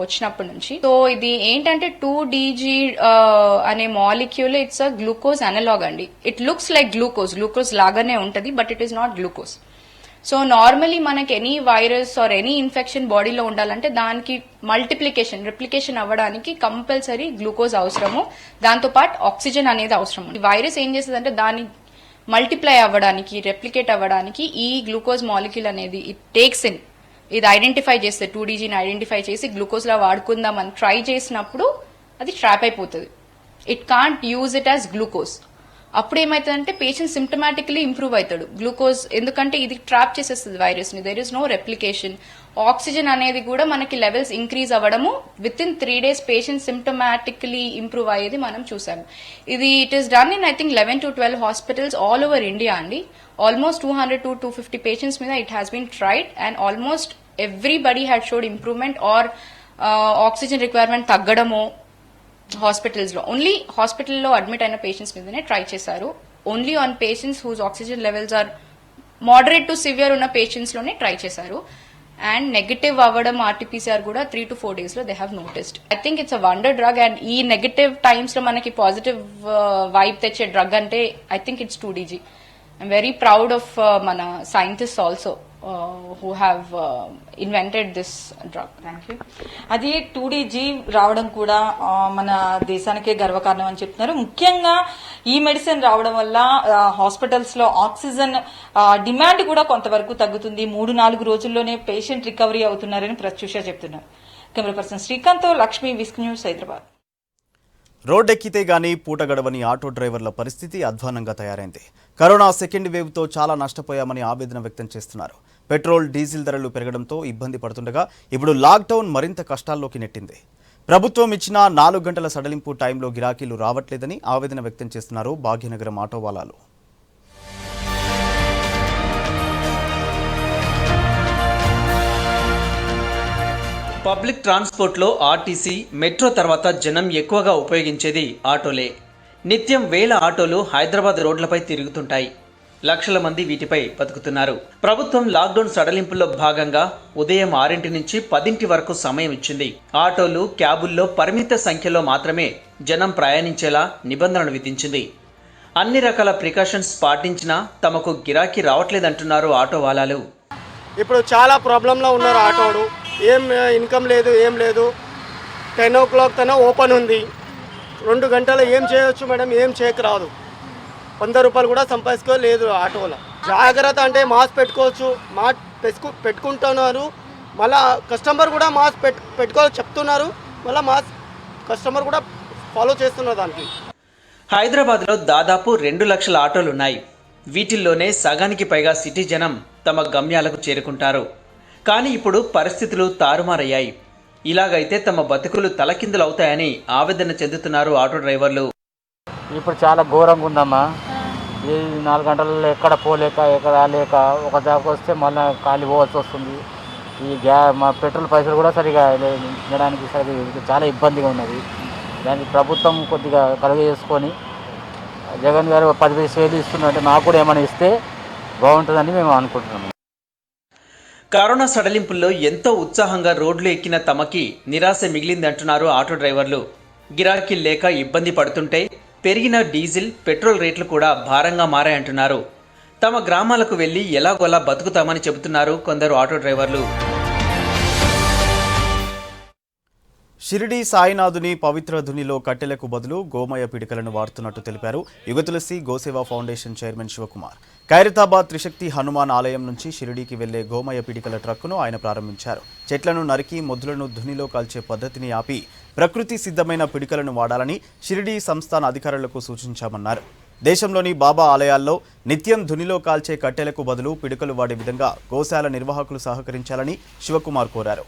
వచ్చినప్పటి నుంచి. సో ఇది ఏంటంటే 2DG అనే molecule it's a glucose analogue అండి. ఇట్ లుక్స్ లైక్ గ్లూకోజ్ లాగానే ఉంటది, but it is not glucose. So normally మనకి any virus or any infection బాడీలో ఉండాలంటే దానికి రిప్లికేషన్ అవ్వడానికి కంపల్సరీ గ్లూకోజ్ అవసరము, దాంతోపాటు ఆక్సిజన్ అనేది అవసరం. వైరస్ ఏం చేస్తుందంటే దాన్ని మల్టిప్లై అవ్వడానికి, రెప్లికేట్ అవ్వడానికి ఈ గ్లూకోజ్ మాలిక్యూల్ అనేది ఇట్ టేక్స్ ఇన్, ఇది ఐడెంటిఫై చేస్తే 2DGని ఐడెంటిఫై చేసి గ్లూకోజ్ లా వాడుకుందామని ట్రై చేసినప్పుడు అది ట్రాప్ అయిపోతుంది. It can't use it as glucose. అప్పుడు ఏమవుతుందంటే పేషెంట్ సిమ్టమాటికలీ ఇంప్రూవ్ అవుతాడు గ్లూకోజ్, ఎందుకంటే ఇది ట్రాప్ చేసేస్తుంది వైరస్ ని. There is no replication. Oxygen అనేది కూడా మనకి లెవెల్స్ ఇంక్రీజ్ అవ్వడము within 3 days patient symptomatically improve అయ్యేది మనం చూసాము. ఇది it is done in I think 11 to 12 hospitals all over India అండి. ఆల్మోస్ట్ 200 to 250 పేషెంట్స్ మీద it has been tried and almost everybody had showed improvement or oxygen requirement తగ్గడము hospitals లో. Only హాస్పిటల్లో admit అయిన పేషెంట్స్ మీదనే try చేశారు. Only on patients whose oxygen levels are moderate to severe ఉన్న patients లోనే try చేశారు. అండ్ నెగటివ్ అవ్వడం ఆర్టీపీసీఆర్ కూడా 3 to 4 days లో they have noticed. I think it's a wonder drug. And ఈ నెగటివ్ టైమ్స్ లో మనకి పాజిటివ్ వైబ్ తెచ్చే డ్రగ్ అంటే I think it's 2DG. I'm very proud of మన scientist also who have invented this drug.
Thank you. అది 2DG రావడం కూడా మన దేశానికే గర్వకారణం అని చెప్తున్నారు. ముఖ్యంగా ఈ మెడిసిన్ రావడం వల్ల హాస్పిటల్స్ లో ఆక్సిజన్ డిమాండ్ కూడా కొంతవరకు తగ్గుతుంది. 3-4 రోజుల్లోనే పేషెంట్ రికవరీ అవుతున్నారని ప్రత్యూష చెప్తున్నారు. కెమెరా పర్సన్ శ్రీకాంత్, లక్ష్మి, విస్క్ న్యూస్, హైదరాబాద్.
రోడ్డెక్కితే గానీ పూట గడవని ఆటో డ్రైవర్ల పరిస్థితి అధ్వానంగా తయారైంది. కరోనా సెకండ్ వేవ్తో చాలా నష్టపోయామని ఆవేదన వ్యక్తం చేస్తున్నారు. పెట్రోల్, డీజిల్ ధరలు పెరగడంతో ఇబ్బంది పడుతుండగా ఇప్పుడు లాక్డౌన్ మరింత కష్టాల్లోకి నెట్టింది. ప్రభుత్వం ఇచ్చిన 4 గంటల సడలింపు టైంలో గిరాకీలు రావట్లేదని ఆవేదన వ్యక్తం చేస్తున్నారు భాగ్యనగరం ఆటో వాలాలు.
పబ్లిక్ ట్రాన్స్పోర్ట్లో ఆర్టీసీ, మెట్రో తర్వాత జనం ఎక్కువగా ఉపయోగించేది ఆటోలే. నిత్యం వేల ఆటోలు హైదరాబాద్ రోడ్లపై తిరుగుతుంటాయి. లక్షల మంది వీటిపై బతుకుతున్నారు. ప్రభుత్వం లాక్డౌన్ సడలింపుల్లో భాగంగా ఉదయం 6 నుంచి 10 వరకు సమయం ఇచ్చింది. ఆటోలు, క్యాబుల్లో పరిమిత సంఖ్యలో మాత్రమే జనం ప్రయాణించేలా నిబంధనలు విధించింది. అన్ని రకాల ప్రికాషన్స్ పాటించినా తమకు గిరాకీ రావట్లేదంటున్నారు ఆటో వాలాలు.
ఇప్పుడు చాలా ప్రాబ్లంలో ఉన్నారు ఆటోలు. ఏం ఇన్కమ్ లేదు, ఏం లేదు. 10 o'clock తన ఓపెన్ ఉంది. 2 గంటలు ఏం చేయొచ్చు మేడం? ఏం చేయక రాదు. 100 రూపాయలు కూడా సంపాదించుకోలేదు ఆటోలో. జాగ్రత్త అంటే మాస్క్ పెట్టుకోవచ్చు, మాస్క్ పెట్టుకుంటున్నారు. మళ్ళీ కస్టమర్ కూడా మాస్క్ పెట్టుకోవాలి చెప్తున్నారు. మళ్ళీ మాస్క్ కస్టమర్ కూడా ఫాలో చేస్తున్నారు దానికి.
హైదరాబాద్లో దాదాపు 2 లక్షల ఆటోలున్నాయి. వీటిల్లోనే సగానికి పైగా సిటీ జనం తమ గమ్యాలకు చేరుకుంటారు. కానీ ఇప్పుడు పరిస్థితులు తారుమారయ్యాయి. ఇలాగైతే తమ బతుకులు తలకిందులు అవుతాయని ఆవేదన చెందుతున్నారు ఆటో డ్రైవర్లు.
ఇప్పుడు చాలా ఘోరంగా ఉందమ్మా. ఈ 4 గంటలలో ఎక్కడ పోలేక, ఎక్కడ రాలేక, ఒక దాకా వస్తే మళ్ళీ ఖాళీ పోవాల్సి వస్తుంది. ఈ మా పెట్రోల్ పైసలు కూడా సరిగా ఇవ్వడానికి చాలా ఇబ్బందిగా ఉన్నది. దానికి ప్రభుత్వం కొద్దిగా కలుగజేసుకొని జగన్ గారు 10,000 ఇస్తున్నట్టు నాకు కూడా ఏమైనా ఇస్తే బాగుంటుందని మేము అనుకుంటున్నాము.
కరోనా సడలింపుల్లో ఎంతో ఉత్సాహంగా రోడ్లు ఎక్కిన తమకి నిరాశ మిగిలిందంటున్నారు ఆటో డ్రైవర్లు. గిరాకీలు లేక ఇబ్బంది పడుతుంటే పెరిగిన డీజిల్, పెట్రోల్ రేట్లు కూడా భారంగా మారాయంటున్నారు. తమ గ్రామాలకు వెళ్లి ఎలాగోలా బతుకుతామని చెబుతున్నారు కొందరు ఆటో డ్రైవర్లు.
షిరిడి సాయినాథుని పవిత్ర ధునిలో కట్టెలకు బదులు గోమయ పిడికలను వాడుతున్నట్టు తెలిపారు యుగతులసి గోసేవా ఫౌండేషన్ చైర్మన్ శివకుమార్. ఖైరతాబాద్ త్రిశక్తి హనుమాన్ ఆలయం నుంచి షిరిడీకి వెళ్లే గోమయ పిడికల ట్రక్కును ఆయన ప్రారంభించారు. చెట్లను నరికి మొద్దులను ధునిలో కాల్చే పద్ధతిని ఆపి ప్రకృతి సిద్ధమైన పిడికలను వాడాలని షిరిడీ సంస్థాన అధికారులకు సూచించామన్నారు. దేశంలోని బాబా ఆలయాల్లో నిత్యం ధునిలో కాల్చే కట్టెలకు బదులు పిడికలు వాడే విధంగా గోశాల నిర్వాహకులు సహకరించాలని శివకుమార్ కోరారు.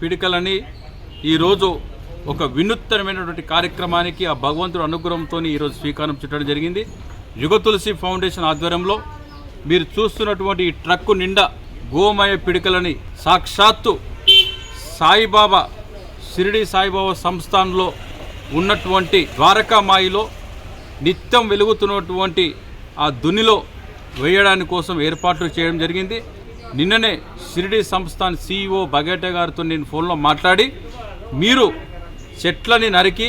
పిడికలని ఈరోజు ఒక వినూత్నమైనటువంటి కార్యక్రమానికి ఆ భగవంతుడు అనుగ్రహంతో ఈరోజు శ్రీకారం చుట్టడం జరిగింది. యుగతులసి ఫౌండేషన్ ఆధ్వర్యంలో మీరు చూస్తున్నటువంటి ఈ ట్రక్కు నిండా గోమయ పిడికలని సాక్షాత్తు సాయిబాబా, షిరిడి సాయిబాబా సంస్థానంలో ఉన్నటువంటి ద్వారకామాయిలో నిత్యం వెలుగుతున్నటువంటి ఆ దునిలో వేయడానికి కోసం ఏర్పాట్లు చేయడం జరిగింది. నిన్ననే షిరిడి సంస్థాన్ CEO బగేట గారితో నేను ఫోన్లో మాట్లాడి మీరు చెట్లని నరికి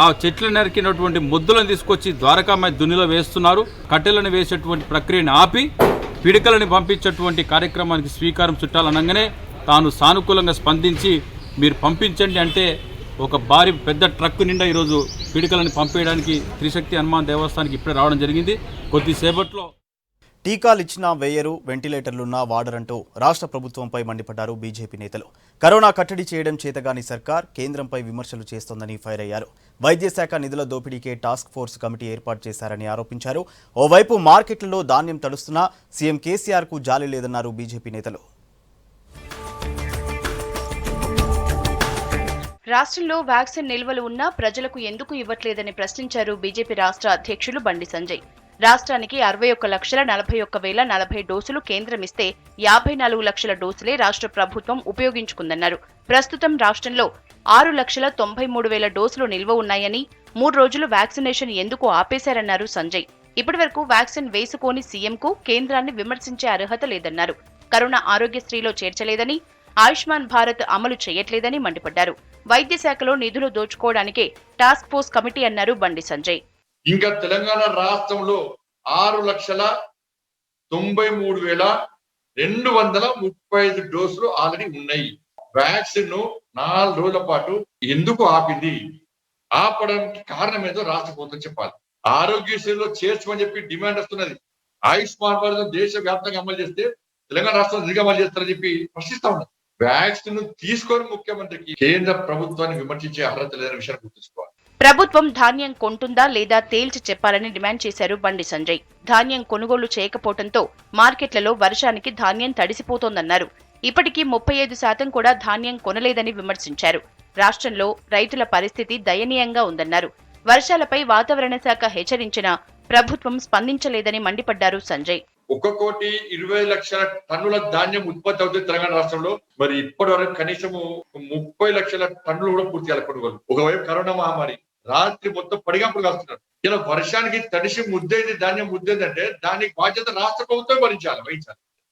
ఆ చెట్లు నరికినటువంటి ముద్దులను తీసుకొచ్చి ద్వారకామాయి దునిలో వేస్తున్నారు. కట్టెలను వేసేటువంటి ప్రక్రియను ఆపి పిడికలను పంపించేటువంటి కార్యక్రమానికి శ్రీకారం చుట్టాలనగానే తాను సానుకూలంగా స్పందించి మీరు పంపించండి అంటే ఒక భారీ పెద్ద ట్రక్ నిండా ఈరోజు పిడికలను పంపేయడానికి త్రిశక్తి హనుమాన్ దేవస్థానానికి ఇప్పుడే రావడం జరిగింది. కొద్దిసేపట్లో
టీకాలు ఇచ్చినా వేయరు, వెంటిలేటర్లున్నా వాడరంటూ రాష్ట్ర ప్రభుత్వంపై మండిపడ్డారు బీజేపీ నేతలు. కరోనా కట్టడి చేయడం చేతగాని సర్కార్ కేంద్రంపై విమర్శలు చేస్తోందని ఫైర్ అయ్యారు. వైద్య శాఖ నిధుల దోపిడీకే టాస్క్ ఫోర్స్ కమిటీ ఏర్పాటు చేశారని ఆరోపించారు. ఓవైపు మార్కెట్లలో ధాన్యం తడుస్తున్నా సీఎం కేసీఆర్కు జాలి లేదన్నారు బీజేపీ నేతలు.
రాష్ట్రంలో వ్యాక్సిన్ నిల్వలు ఉన్నా ప్రజలకు ఎందుకు ఇవ్వట్లేదని ప్రశ్నించారు బీజేపీ రాష్ట్ర అధ్యక్షులు బండి సంజయ్. రాష్ట్రానికి 61,41,040 డోసులు కేంద్రం ఇస్తే 54 లక్షల డోసులే రాష్ట్ర ప్రభుత్వం ఉపయోగించుకుందన్నారు. ప్రస్తుతం రాష్ట్రంలో 6,93,000 డోసులు నిల్వ ఉన్నాయని 3 రోజులు వ్యాక్సినేషన్ ఎందుకు ఆపేశారన్నారు సంజయ్. ఇప్పటివరకు వ్యాక్సిన్ వేసుకోని సీఎంకు కేంద్రాన్ని విమర్శించే అర్హత లేదన్నారు. కరోనా ఆరోగ్యశ్రీలో చేర్చలేదని, ఆయుష్మాన్ భారత్ అమలు చేయట్లేదని మండిపడ్డారు. వైద్య శాఖలో నిధులు దోచుకోవడానికే టాస్క్ ఫోర్స్ కమిటీ అన్నారు బండి సంజయ్.
ఇంకా తెలంగాణ రాష్ట్రంలో 6,93,235 డోసులు ఆల్రెడీ ఉన్నాయి. వ్యాక్సిన్ 4 రోజుల పాటు ఎందుకు ఆపింది? ఆపడానికి కారణం ఏదో రాష్ట్ర ప్రభుత్వం చెప్పాలి. ఆరోగ్యశ్రీలో చేర్చమని చెప్పి డిమాండ్ వస్తున్నది. ఆయుష్మాన్ భారత్ దేశ వ్యాప్తంగా అమలు చేస్తే తెలంగాణ రాష్ట్రం తిరిగి అమలు చేస్తారని చెప్పి ప్రశ్నిస్తా ఉన్నారు. వ్యాక్సిన్ తీసుకొని ముఖ్యమంత్రికి కేంద్ర ప్రభుత్వాన్ని విమర్శించే అర్హత లేదనే విషయాన్ని గుర్తుంచుకోవాలి.
ప్రభుత్వం ధాన్యం కొంటుందా లేదా తేల్చి చెప్పాలని డిమాండ్ చేశారు బండి సంజయ్. ధాన్యం కొనుగోలు చేయకపోవడంతో మార్కెట్లలో వర్షానికి ధాన్యం తడిసిపోతోందన్నారు. ఇప్పటికీ 35% కూడా ధాన్యం కొనలేదని విమర్శించారు. రాష్ట్రంలో రైతుల పరిస్థితి దయనీయంగా ఉందన్నారు. వర్షాలపై వాతావరణ శాఖ హెచ్చరించినా ప్రభుత్వం స్పందించలేదని మండిపడ్డారు సంజయ్.
1,20,00,000 టన్నుల ధాన్యం ఉత్పత్తి అవుతుంది తెలంగాణ రాష్ట్రంలో. మరి ఇప్పటి వరకు కనీసం 30 లక్షల టన్నులు కూడా పూర్తి చేయాలి కొనుగోలు. ఒకవైపు కరోనా మహమ్మారి, రాత్రి మొత్తం పడిగాపులు కాస్తున్నారు. ఇలా వర్షానికి తడిసి ముద్దైంది, ధాన్యం ముద్దైందంటే దానికి బాధ్యత రాష్ట్ర ప్రభుత్వం వహించాలి.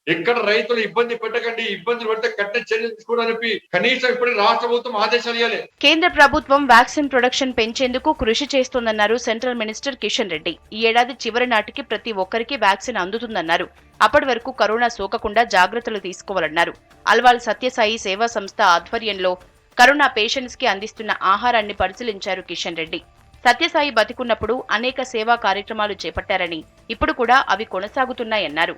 ఎక్కడ రైతులు ఇబ్బంది పెట్టకండి, ఇబ్బందులు పెడితే కఠిన చర్యలు తీసుకోవాలని చెప్పి కనీసం ఇప్పటికి రాష్ట్ర ప్రభుత్వం ఆదేశాలు ఇవ్వాలి.
కేంద్ర ప్రభుత్వం వ్యాక్సిన్ ప్రొడక్షన్ పెంచేందుకు కృషి చేస్తోందన్నారు సెంట్రల్ మినిస్టర్ కిషన్ రెడ్డి. ఈ ఏడాది చివరి నాటికి ప్రతి ఒక్కరికి వ్యాక్సిన్ అందుతుందన్నారు. అప్పటి వరకు కరోనా సోకకుండా జాగ్రత్తలు తీసుకోవాలన్నారు. అల్వాల్ సత్యసాయి సేవా సంస్థ ఆధ్వర్యంలో కరోనా పేషెంట్స్ కి అందిస్తున్న ఆహారాన్ని పరిశీలించారు కిషన్ రెడ్డి. సత్యసాయి బతికున్నప్పుడు అనేక సేవా కార్యక్రమాలు చేపట్టారని ఇప్పుడు కూడా అవి కొనసాగుతున్నాయన్నారు.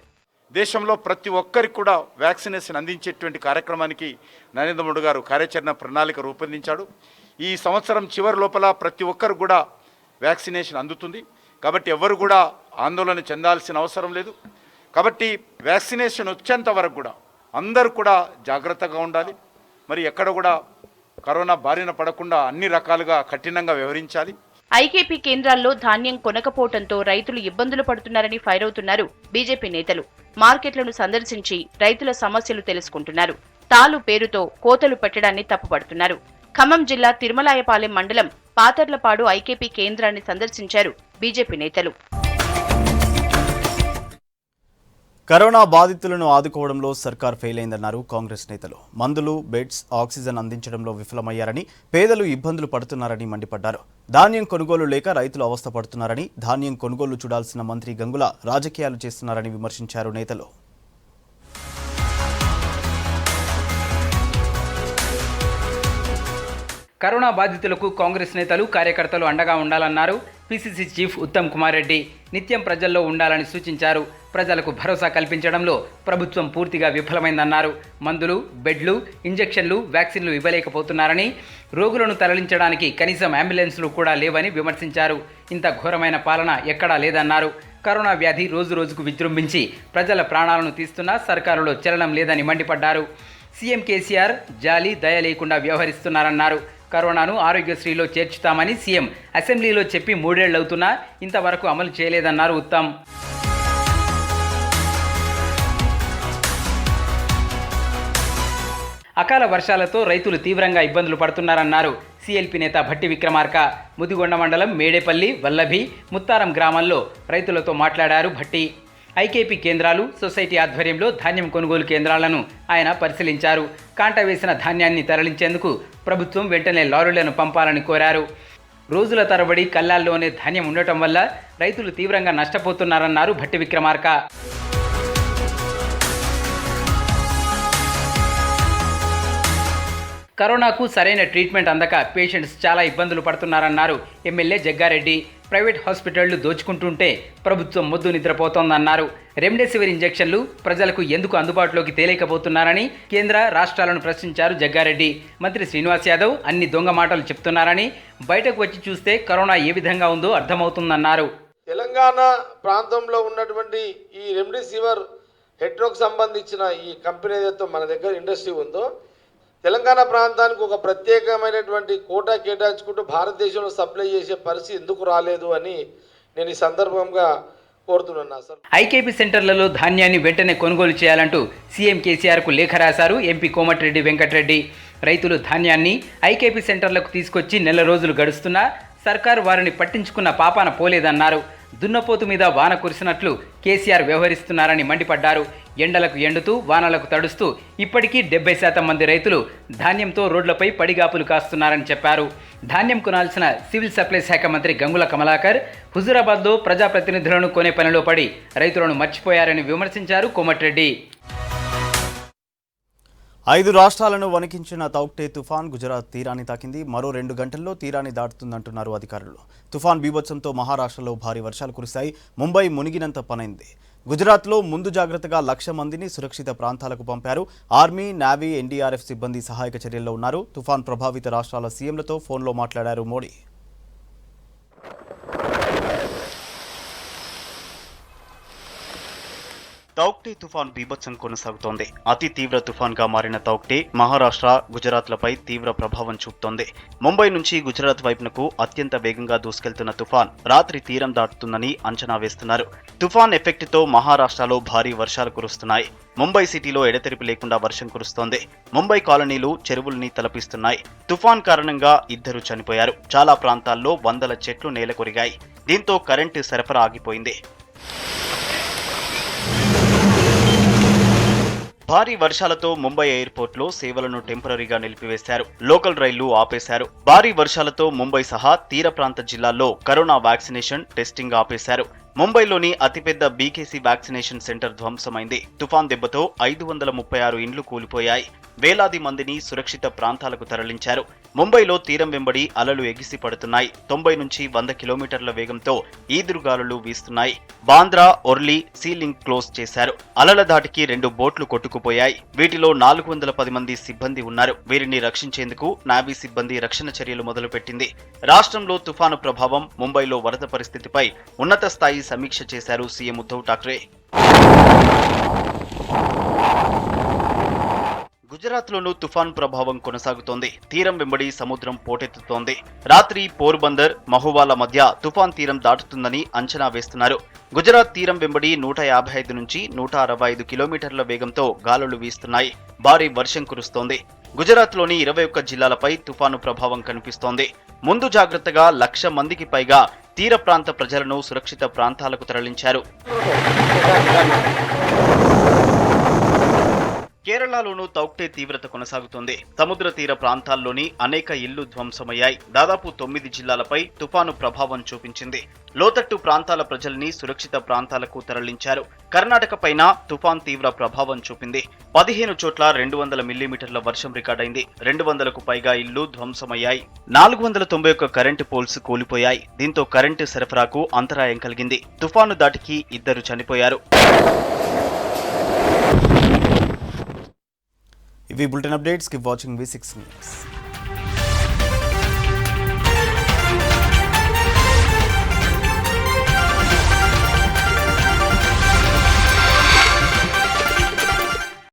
దేశంలో ప్రతి ఒక్కరికి కూడా వ్యాక్సినేషన్ అందించేటువంటి కార్యక్రమానికి నరేంద్ర మోడీ గారు కార్యాచరణ ప్రణాళిక రూపొందించాడు. ఈ సంవత్సరం చివరి లోపల ప్రతి ఒక్కరు కూడా వ్యాక్సినేషన్ అందుతుంది. కాబట్టి ఎవరు కూడా ఆందోళన చెందాల్సిన అవసరం లేదు. కాబట్టి వ్యాక్సినేషన్ వచ్చేంత వరకు కూడా అందరూ కూడా జాగ్రత్తగా ఉండాలి. మరి ఎక్కడ కూడా కరోనా బారిన పడకుండా అన్ని రకాలుగా కఠినంగా వ్యవహరించాలి.
ఐకేపీ కేంద్రాల్లో ధాన్యం కొనకపోవడంతో రైతులు ఇబ్బందులు పడుతున్నారని ఫైర్ అవుతున్నారు బీజేపీ నేతలు. మార్కెట్లను సందర్శించి రైతుల సమస్యలు తెలుసుకుంటున్నారు. తాలు పేరుతో కోతలు పెట్టడాన్ని తప్పుపడుతున్నారు. ఖమ్మం జిల్లా తిరుమలాయపాలెం మండలం పాతర్లపాడు ఐకేపీ కేంద్రాన్ని సందర్శించారు బీజేపీ నేతలు.
కరోనా బాధితులను ఆదుకోవడంలో సర్కార్ ఫెయిల్ అయిందన్నారు కాంగ్రెస్ నేతలు. మందులు, బెడ్స్, ఆక్సిజన్ అందించడంలో విఫలమయ్యారని, పేదలు ఇబ్బందులు పడుతున్నారని మండిపడ్డారు. ధాన్యం కొనుగోలు లేక రైతులు అవస్థ పడుతున్నారని, ధాన్యం కొనుగోలు చూడాల్సిన మంత్రి గంగుల రాజకీయాలు చేస్తున్నారని విమర్శించారు నేతలు.
కరోనా బాధితులకు కాంగ్రెస్ నేతలు, కార్యకర్తలు అండగా ఉండాలన్నారు పీసీసీ చీఫ్ ఉత్తమ్ కుమార్ రెడ్డి. నిత్యం ప్రజల్లో ఉండాలని సూచించారు. ప్రజలకు భరోసా కల్పించడంలో ప్రభుత్వం పూర్తిగా విఫలమైందన్నారు. మందులు, బెడ్లు, ఇంజెక్షన్లు, వ్యాక్సిన్లు ఇవ్వలేకపోతున్నారని, రోగులను తరలించడానికి కనీసం అంబులెన్స్లు కూడా లేవని విమర్శించారు. ఇంత ఘోరమైన పాలన ఎక్కడా లేదన్నారు. కరోనా వ్యాధి రోజు రోజుకు విజృంభించి ప్రజల ప్రాణాలను తీస్తున్నా సర్కారులో చలనం లేదని మండిపడ్డారు. సీఎం కేసీఆర్ జాలి, దయ లేకుండా వ్యవహరిస్తున్నారన్నారు. కరోనాను ఆరోగ్యశ్రీలో చేర్చుతామని సీఎం అసెంబ్లీలో చెప్పి 3 ఏళ్లవుతున్నా ఇంతవరకు అమలు చేయలేదన్నారు ఉత్తమ్. అకాల వర్షాలతో రైతులు తీవ్రంగా ఇబ్బందులు పడుతున్నారన్నారు సీఎల్పీ నేత భట్టి విక్రమార్క. ముదిగొండ మండలం మేడేపల్లి, వల్లభి, ముత్తారం గ్రామాల్లో రైతులతో మాట్లాడారు భట్టి. ఐకేపీ కేంద్రాలు, సొసైటీ ఆధ్వర్యంలో ధాన్యం కొనుగోలు కేంద్రాలను ఆయన పరిశీలించారు. కాంటా వేసిన ధాన్యాన్ని తరలించేందుకు ప్రభుత్వం వెంటనే లారీలను పంపాలని కోరారు. రోజుల తరబడి కళ్ళాల్లోనే ధాన్యం ఉండటం వల్ల రైతులు తీవ్రంగా నష్టపోతున్నారన్నారు భట్టి విక్రమార్క. కరోనాకు సరైన ట్రీట్మెంట్ అందక పేషెంట్స్ చాలా ఇబ్బందులు పడుతున్నారన్నారు ఎమ్మెల్యే జగ్గారెడ్డి. ప్రైవేట్ హాస్పిటళ్లు దోచుకుంటుంటే ప్రభుత్వం మొద్దు నిద్రపోతోందన్నారు. రెమ్డెసివిర్ ఇంజెక్షన్లు ప్రజలకు ఎందుకు అందుబాటులోకి తేలేకపోతున్నారని కేంద్ర రాష్ట్రాలను ప్రశ్నించారు జగ్గారెడ్డి. మంత్రి శ్రీనివాస్ యాదవ్ అన్ని దొంగ మాటలు చెప్తున్నారని, బయటకు వచ్చి చూస్తే కరోనా ఏ విధంగా ఉందో అర్థమవుతుందన్నారు.
తెలంగాణ ప్రాంతంలో ఉన్నటువంటి ఈ రెమ్డెసివిర్ హెడ్రోకు సంబంధించిన ఈ కంపెనీ ఏదైతే మన దగ్గర ఇండస్ట్రీ ఉందో, తెలంగాణ ప్రాంతానికి ఒక ప్రత్యేకమైనటువంటి కోటా కేటాయించుకుంటూ భారతదేశంలో సప్లై చేసే పరిస్థితి ఎందుకు రాలేదు అని నేను ఈ సందర్భంగా కోరుతున్నాను సార్.
ఐకేపీ సెంటర్లలో ధాన్యాన్ని వెంటనే కొనుగోలు చేయాలంటూ సీఎం కేసీఆర్కు లేఖ రాశారు ఎంపీ కోమటిరెడ్డి వెంకటరెడ్డి. రైతులు ధాన్యాన్ని ఐకేపీ సెంటర్లకు తీసుకొచ్చి నెల రోజులు గడుస్తున్నా సర్కారు వారిని పట్టించుకున్న పాపాన పోలేదన్నారు. దున్నపోతు మీద వాన కురిసినట్లు కేసీఆర్ వ్యవహరిస్తున్నారని మండిపడ్డారు. ఎండలకు ఎండుతూ వానలకు తడుస్తూ ఇప్పటికీ 70% మంది రైతులు ధాన్యంతో రోడ్లపై పడిగాపులు కాస్తున్నారని చెప్పారు. ధాన్యం కొనాల్సిన సివిల్ సప్లై శాఖ మంత్రి గంగుల కమలాకర్ హుజూరాబాద్లో ప్రజాప్రతినిధులను కొనే పనిలో పడి రైతులను మర్చిపోయారని విమర్శించారు కోమటిరెడ్డి.
5 రాష్ట్రాలను వణికించిన తౌక్టే తుఫాన్ గుజరాత్ తీరాన్ని తాకింది. మరో 2 గంటల్లో తీరాన్ని దాటుతుందంటున్నారు అధికారులు. తుఫాన్ బీభత్సంతో మహారాష్ట్రలో భారీ వర్షాలు కురిశాయి. ముంబై మునిగినంత పనైంది. గుజరాత్లో ముందు జాగ్రత్తగా 1,00,000 మందిని సురక్షిత ప్రాంతాలకు పంపారు. ఆర్మీ, నేవీ, ఎన్డీఆర్ఎఫ్ సిబ్బంది సహాయక చర్యల్లో ఉన్నారు. తుఫాన్ ప్రభావిత రాష్ట్రాల సీఎంలతో ఫోన్లో మాట్లాడారు మోడీ. తౌక్టే తుఫాన్ బీభత్సం కొనసాగుతోంది. అతి తీవ్ర తుఫాన్గా మారిన తౌక్టే మహారాష్ట్ర, గుజరాత్లపై తీవ్ర ప్రభావం చూపుతోంది. ముంబై నుంచి గుజరాత్ వైపునకు అత్యంత వేగంగా దూసుకెళ్తున్న తుఫాన్ రాత్రి తీరం దాటుతుందని అంచనా వేస్తున్నారు. తుఫాన్ ఎఫెక్ట్తో మహారాష్ట్రలో భారీ వర్షాలు కురుస్తున్నాయి. ముంబై సిటీలో ఎడతెరిపి లేకుండా వర్షం కురుస్తోంది. ముంబై కాలనీలు చెరువుల్ని తలపిస్తున్నాయి. తుఫాన్ కారణంగా 2 చనిపోయారు. చాలా ప్రాంతాల్లో వందల చెట్లు నేలకొరిగాయి. దీంతో కరెంటు సరఫరా ఆగిపోయింది. భారీ వర్షాలతో ముంబై ఎయిర్పోర్ట్లో సేవలను టెంపరరీగా నిలిపివేశారు. లోకల్ రైళ్లు ఆపేశారు. భారీ వర్షాలతో ముంబై సహా తీర ప్రాంత జిల్లాల్లో కరోనా వ్యాక్సినేషన్, టెస్టింగ్ ఆపేశారు. ముంబైలోని అతిపెద్ద బీకేసీ వ్యాక్సినేషన్ సెంటర్ ధ్వంసమైంది. తుఫాన్ దెబ్బతో 536 ఇండ్లు కూలిపోయాయి. వేలాది మందిని సురక్షిత ప్రాంతాలకు తరలించారు. ముంబైలో తీరం వెంబడి అలలు ఎగిసి పడుతున్నాయి. 90 నుంచి 100 కిలోమీటర్ల వేగంతో ఈదురుగాలులు వీస్తున్నాయి. బాంద్రా, ఒర్లీ సీలింగ్ క్లోజ్ చేశారు. అలల దాటికి 2 బోట్లు కొట్టుకుపోయాయి. వీటిలో 410 మంది సిబ్బంది ఉన్నారు. వీరిని రక్షించేందుకు నావీ సిబ్బంది రక్షణ చర్యలు మొదలుపెట్టింది. రాష్ట్రంలో తుఫాను ప్రభావం, ముంబైలో వరద పరిస్థితిపై ఉన్నత స్థాయి సమీక్ష చేశారు సీఎం ఉద్ధవ్ ఠాక్రే. గుజరాత్లోనూ తుఫాన్ ప్రభావం కొనసాగుతోంది. తీరం వెంబడి సముద్రం పోటెత్తుతోంది. రాత్రి పోర్బందర్, మహువాల మధ్య తుఫాన్ తీరం దాటుతుందని అంచనా వేస్తున్నారు. గుజరాత్ తీరం వెంబడి 155 నుంచి 165 కిలోమీటర్ల వేగంతో గాలులు వీస్తున్నాయి. భారీ వర్షం కురుస్తోంది. గుజరాత్లోని 21 జిల్లాలపై తుఫాను ప్రభావం కనిపిస్తోంది. ముందు జాగ్రత్తగా 1,00,000 మందికి పైగా తీర ప్రాంత ప్రజలను సురక్షిత ప్రాంతాలకు తరలించారు. కేరళలోనూ తౌక్టే తీవ్రత కొనసాగుతోంది. సముద్ర తీర ప్రాంతాల్లోని అనేక ఇళ్లు ధ్వంసమయ్యాయి. దాదాపు 9 జిల్లాలపై తుఫాను ప్రభావం చూపించింది. లోతట్టు ప్రాంతాల ప్రజల్ని సురక్షిత ప్రాంతాలకు తరలించారు. కర్ణాటక పైన తుఫాన్ తీవ్ర ప్రభావం చూపింది. 15 చోట్ల 200 మిల్లీమీటర్ల వర్షం రికార్డైంది. 200కు పైగా ఇళ్లు ధ్వంసమయ్యాయి. 491 కరెంటు పోల్స్ కూలిపోయాయి. దీంతో కరెంటు సరఫరాకు అంతరాయం కలిగింది. తుఫాను దాటికి 2 చనిపోయారు. ఇవి bulletin updates. Keep watching V6 news.